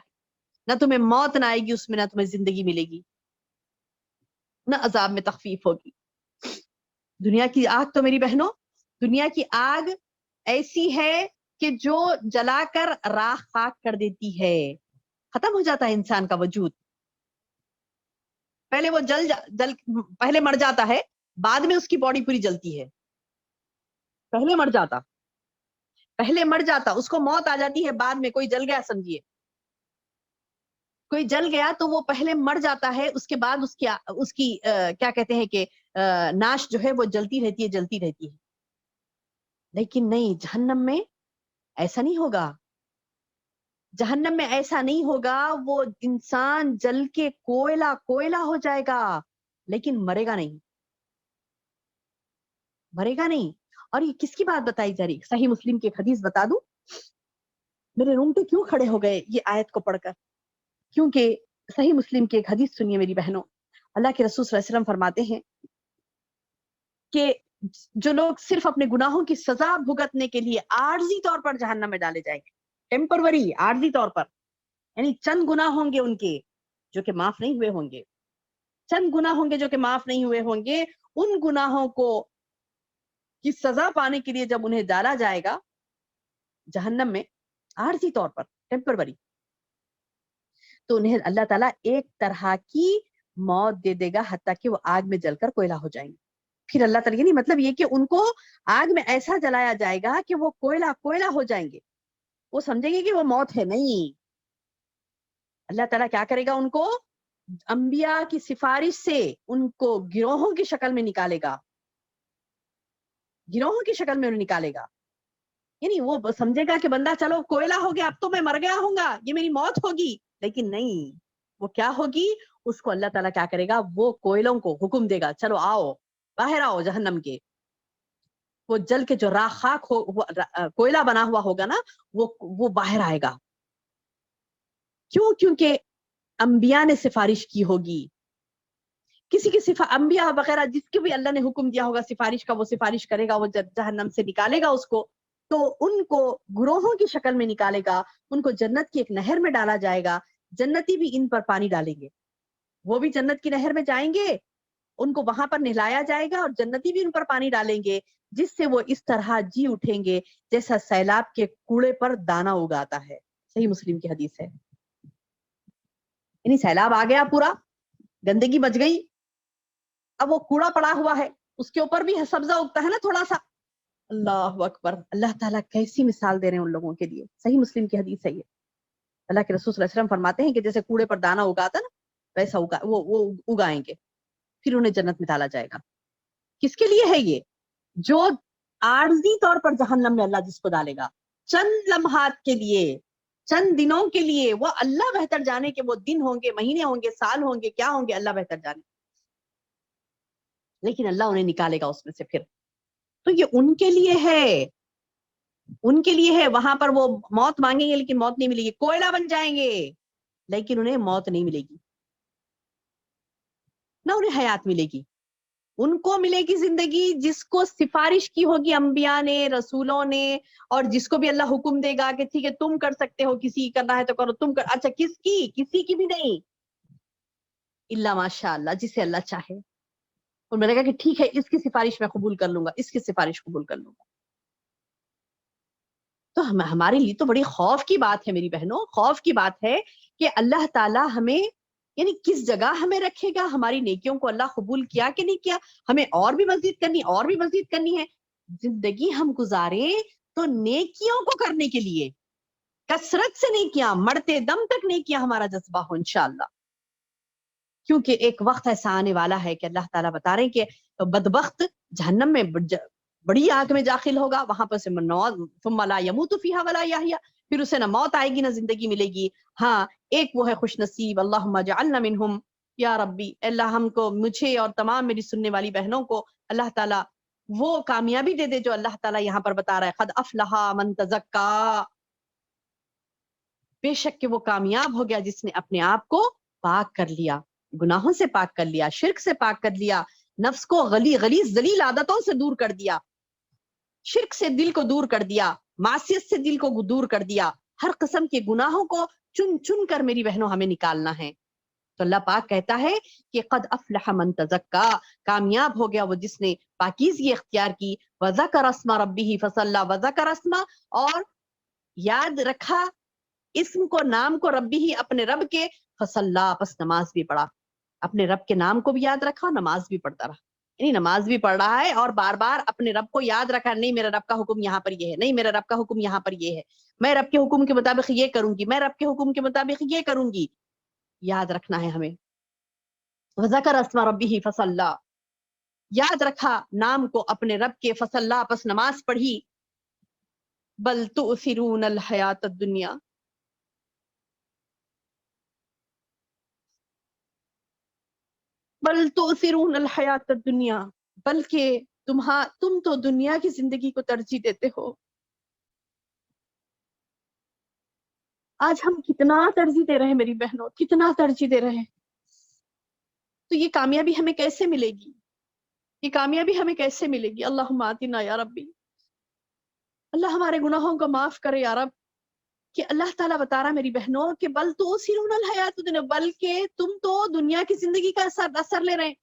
[SPEAKER 2] نہ تمہیں موت نہ آئے گی اس میں, نہ تمہیں زندگی ملے گی, نہ عذاب میں تخفیف ہوگی. دنیا کی آگ تو میری بہنوں, دنیا کی آگ ایسی ہے کہ جو جلا کر راکھ خاک کر دیتی ہے, ختم ہو جاتا ہے انسان کا وجود. پہلے وہ پہلے مر جاتا ہے, بعد میں اس کی باڈی پوری جلتی ہے. پہلے مر جاتا, اس کو موت آ جاتی ہے بعد میں. کوئی جل گیا سمجھیے, کوئی جل گیا تو وہ پہلے مر جاتا ہے, اس کے بعد اس کی کیا کہتے ہیں کہ ناش جو ہے وہ جلتی رہتی ہے. لیکن نہیں, جہنم میں ایسا نہیں ہوگا. جہنم میں ایسا نہیں ہوگا, وہ انسان جل کے کوئلہ ہو جائے گا, لیکن مرے گا نہیں. اور یہ کس کی بات بتائی جا رہی؟ صحیح مسلم کی ایک حدیث بتا دوں. میرے رونگٹے کیوں کھڑے ہو گئے یہ آیت کو پڑھ کر, کیونکہ صحیح مسلم کی ایک حدیث سنیے میری بہنوں. اللہ کے رسول صلی اللہ علیہ وسلم فرماتے ہیں کہ جو لوگ صرف اپنے گناہوں کی سزا بھگتنے کے لیے عارضی طور پر جہنم میں ڈالے جائیں گے, ٹیمپروری, عارضی طور پر, یعنی چند گناہ ہوں گے ان کے جو کہ معاف نہیں ہوئے ہوں گے, ان گناہوں کو کی سزا پانے کے لیے جب انہیں ڈالا جائے گا جہنم میں عارضی طور پر, ٹیمپروری, تو انہیں اللہ تعالیٰ ایک طرح کی موت دے دے گا حتیٰ کہ وہ آگ میں جل کر کوئلہ ہو جائیں گے. پھر اللہ تعالیٰ نہیں, مطلب یہ کہ ان کو آگ میں ایسا جلایا جائے گا کہ وہ کوئلہ ہو جائیں گے, وہ سمجھیں گے کہ وہ موت ہے. نہیں, اللہ تعالیٰ کیا کرے گا, ان کو انبیاء کی سفارش سے ان کو گروہوں کی شکل میں نکالے گا, یعنی وہ سمجھے گا کہ بندہ چلو کوئلہ ہو گیا, اب تو میں مر گیا ہوں گا, یہ میری موت ہوگی. لیکن نہیں, وہ کیا ہوگی, اس کو اللہ تعالیٰ کیا کرے گا, وہ کوئلوں کو حکم دے گا, چلو آؤ, باہر آؤ جہنم کے. وہ جل کے جو راکھ خاک کوئلہ بنا ہوا ہوگا نا, وہ باہر آئے گا. کیوں؟ کیونکہ انبیاء نے سفارش کی ہوگی, کسی کی انبیاء وغیرہ جس کے بھی اللہ نے حکم دیا ہوگا سفارش کا, وہ سفارش کرے گا, وہ جہنم سے نکالے گا اس کو, تو ان کو گروہوں کی شکل میں نکالے گا, ان کو جنت کی ایک نہر میں ڈالا جائے گا. جنتی بھی ان پر پانی ڈالیں گے، وہ بھی جنت کی نہر میں جائیں گے، ان کو وہاں پر نہلایا جائے گا، اور جنتی بھی ان پر پانی ڈالیں گے، جس سے وہ اس طرح جی اٹھیں گے جیسا سیلاب کے کوڑے پر دانا اگاتا ہے۔ صحیح مسلم کی حدیث ہے۔ یعنی سیلاب آ گیا، پورا گندگی مچ گئی، اب وہ کوڑا پڑا ہوا ہے، اس کے اوپر بھی سبزہ اگتا ہے نا تھوڑا سا۔ اللہ اکبر، اللہ تعالیٰ کیسی مثال دے رہے ہیں ان لوگوں کے لیے۔ صحیح مسلم کی حدیث ہے یہ۔ اللہ کے رسول صلی اللہ علیہ وسلم فرماتے ہیں کہ جیسے کوڑے پر دانا اگاتا نا، ویسا وہ اگائیں گے، پھر انہیں جنت میں ڈالا جائے گا۔ کس کے لیے ہے یہ؟ جو عارضی طور پر جہنم میں اللہ جس کو ڈالے گا، چند لمحات کے لیے، چند دنوں کے لیے، وہ اللہ بہتر جانے کہ وہ دن ہوں گے، مہینے ہوں گے، سال ہوں گے، کیا ہوں گے، اللہ بہتر جانے، لیکن اللہ انہیں نکالے گا اس میں سے پھر۔ تو یہ ان کے لیے ہے، ان کے لیے ہے۔ وہاں پر وہ موت مانگیں گے لیکن موت نہیں ملے گی، کوئلہ بن جائیں گے لیکن انہیں موت نہیں ملے گی، نہ انہیں حیات ملے گی۔ ان کو ملے گی زندگی جس کو سفارش کی ہوگی انبیاء نے، رسولوں نے، اور جس کو بھی اللہ حکم دے گا کہ ٹھیک ہے تم کر سکتے ہو، کسی کرنا ہے تو کرو، تم کر، اچھا کس کی؟ کسی کی بھی نہیں، الا ماشاء اللہ، جسے اللہ چاہے۔ اور میں نے کہا کہ ٹھیک ہے اس کی سفارش میں قبول کر لوں گا، اس کی سفارش قبول کر لوں گا۔ تو ہمارے لیے تو بڑی خوف کی بات ہے میری بہنوں، خوف کی بات ہے کہ اللہ تعالیٰ ہمیں یعنی کس جگہ ہمیں رکھے گا، ہماری نیکیوں کو اللہ قبول کیا کہ نہیں کیا، ہمیں اور بھی مزید کرنی، اور بھی مزید کرنی ہے۔ زندگی ہم گزارے تو نیکیوں کو کرنے کے لیے، کثرت سے نیکیاں، مرتے دم تک نیکیاں ہمارا جذبہ ہو انشاءاللہ۔ کیونکہ ایک وقت ایسا آنے والا ہے کہ اللہ تعالیٰ بتا رہے ہیں کہ بدبخت جہنم میں بڑی آگ میں داخل ہوگا، وہاں پر سے ثم لا يموت فيها ولا يحيى، پھر اسے نہ موت آئے گی نہ زندگی ملے گی۔ ہاں ایک وہ ہے خوش نصیب، اللہم اجعلنا منہم، یا ربی اللہ ہم کو، مجھے اور تمام میری سننے والی بہنوں کو اللہ تعالیٰ وہ کامیابی دے دے جو اللہ تعالیٰ یہاں پر بتا رہا ہے، قد افلح من تزکا، بے شک کہ وہ کامیاب ہو گیا جس نے اپنے آپ کو پاک کر لیا، گناہوں سے پاک کر لیا، شرک سے پاک کر لیا، نفس کو غلیظ ذلیل عادتوں سے دور کر دیا، شرک سے دل کو دور کر دیا، معصیت سے دل کو دور کر دیا، ہر قسم کے گناہوں کو چن چن کر میری بہنوں ہمیں نکالنا ہے۔ تو اللہ پاک کہتا ہے کہ قد افلح من تزکا، کامیاب ہو گیا وہ جس نے پاکیزگی اختیار کی، وذکر اسم ربہ فصلی، وذکر اسم، اور یاد رکھا اسم کو، نام کو، ربی ہی اپنے رب کے، فصلی پس نماز بھی پڑھا، اپنے رب کے نام کو بھی یاد رکھا، نماز بھی پڑھتا رہا، یعنی نماز بھی پڑھ رہا ہے اور بار بار اپنے رب کو یاد رکھا، نہیں میرا رب کا حکم یہاں پر یہ ہے، نہیں میرا رب کا حکم یہاں پر یہ ہے، میں رب کے حکم کے مطابق یہ کروں گی، میں رب کے حکم کے مطابق یہ کروں گی، یاد رکھنا ہے ہمیں۔ وذکر اسم ربہ فصلی، یاد رکھا نام کو اپنے رب کے، فصلی پس نماز پڑھی۔ بل تؤثرون الحیات الدنیا، بل تؤثرون الحیات الدنیا، بلکہ تم تو دنیا کی زندگی کو ترجیح دیتے ہو۔ آج ہم کتنا ترجیح دے رہے ہیں میری بہنوں، کتنا ترجیح دے رہے ہیں۔ تو یہ کامیابی ہمیں کیسے ملے گی، یہ کامیابی ہمیں کیسے ملے گی؟ اللہم آتنا یا ربی، اللہ ہمارے گناہوں کو معاف کرے یا رب۔ کہ اللہ تعالیٰ بتا رہا میری بہنوں کہ بل تؤثرون الحیات الدنیا، بلکہ تم تو دنیا کی زندگی کا اثر لے رہے ہیں،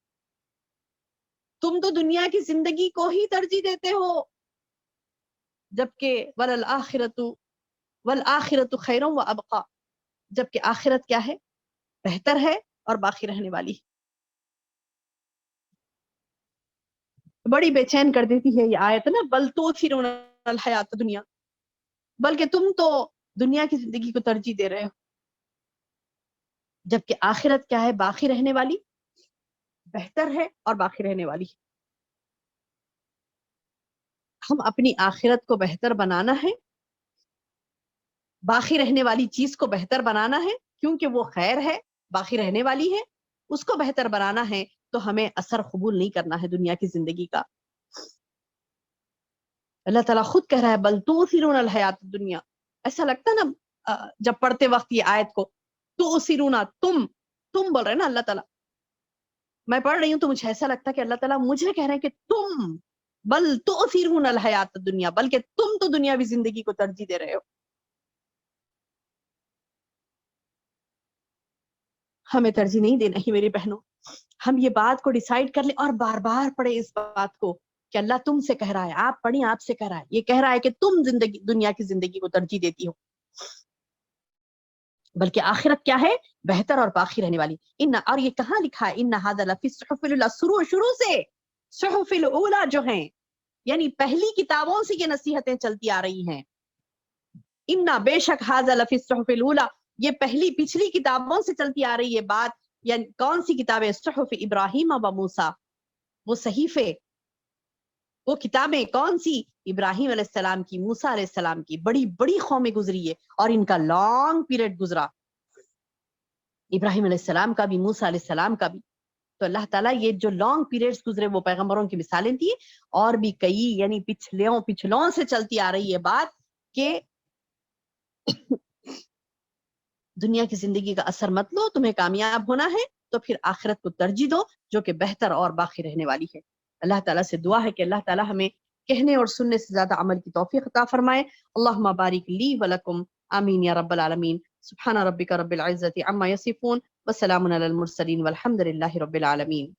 [SPEAKER 2] تم تو دنیا کی زندگی کو ہی ترجیح دیتے ہو، جبکہ والآخرۃ خیر و ابقا، جبکہ آخرت کیا ہے؟ بہتر ہے اور باقی رہنے والی۔ بڑی بے چین کر دیتی ہے یہ آیت نا، بل تؤثرون الحیات الدنیا، بلکہ تم تو دنیا کی زندگی کو ترجیح دے رہے ہو، جبکہ آخرت کیا ہے؟ باقی رہنے والی، بہتر ہے اور باقی رہنے والی۔ ہم اپنی آخرت کو بہتر بنانا ہے، باقی رہنے والی چیز کو بہتر بنانا ہے، کیونکہ وہ خیر ہے، باقی رہنے والی ہے، اس کو بہتر بنانا ہے، تو ہمیں اثر قبول نہیں کرنا ہے دنیا کی زندگی کا۔ اللہ تعالیٰ خود کہہ رہا ہے بل تؤثرون الحیات الدنیا۔ ایسا لگتا ہے نا جب پڑھتے وقت یہ آیت کو، تؤثرون، تم بول رہے ہیں نا اللہ تعالیٰ، میں پڑھ رہی ہوں تو مجھے ایسا لگتا ہے کہ اللہ تعالیٰ مجھے کہہ رہے ہیں کہ تم، بل تؤثرون الحیات الدنیا، بلکہ تم تو دنیاوی زندگی کو ترجیح دے رہے ہو۔ ہمیں ترجیح نہیں دینا ہی میری بہنوں. ہم یہ بات کو ڈیسائیڈ کر لیں اور بار بار پڑھیں اس بات کو کہ اللہ تم سے کہہ رہا ہے، آپ پڑھیں آپ سے کہہ رہا ہے، یہ کہہ رہا ہے کہ تم دنیا کی زندگی کو ترجیح دیتی ہو، بلکہ آخرت کیا ہے؟ بہتر اور باقی رہنے والی. اور یہ کہاں لکھا ہے؟ ان ھذا لفی الصحف الاولى، شروع سے صحف الاولى جو ہیں یعنی پہلی کتابوں سے یہ نصیحتیں چلتی آ رہی ہیں. ان بے شک ھذا لفی الصحف الاولى، یہ پچھلی کتابوں سے چلتی آ رہی ہے بات. یعنی کون سی کتابیں؟ صحف ابراہیم و موسیٰ، وہ صحیفے، وہ کتابیں کون سی؟ ابراہیم علیہ السلام کی، موسیٰ علیہ السلام کی. بڑی بڑی قومیں گزری ہے اور ان کا لانگ پیریڈ گزرا، ابراہیم علیہ السلام کا بھی، موسیٰ علیہ السلام کا بھی. تو اللہ تعالیٰ یہ جو لانگ پیریڈز گزرے وہ پیغمبروں کی مثالیں تھی. اور بھی کئی یعنی پچھلوں سے چلتی آ رہی ہے بات کہ دنیا کی زندگی کا اثر مت لو، تمہیں کامیاب ہونا ہے تو پھر آخرت کو ترجیح دو جو کہ بہتر اور باقی رہنے والی ہے. اللہ تعالیٰ سے دعا ہے کہ اللہ تعالیٰ ہمیں کہنے اور سننے سے زیادہ عمل کی توفیق عطا فرمائے. اللہم بارک لی ولکم، آمین یا رب العالمین. سبحان ربک رب العزت عما یصفون وسلام علی المرسلین والحمد للہ رب العالمین.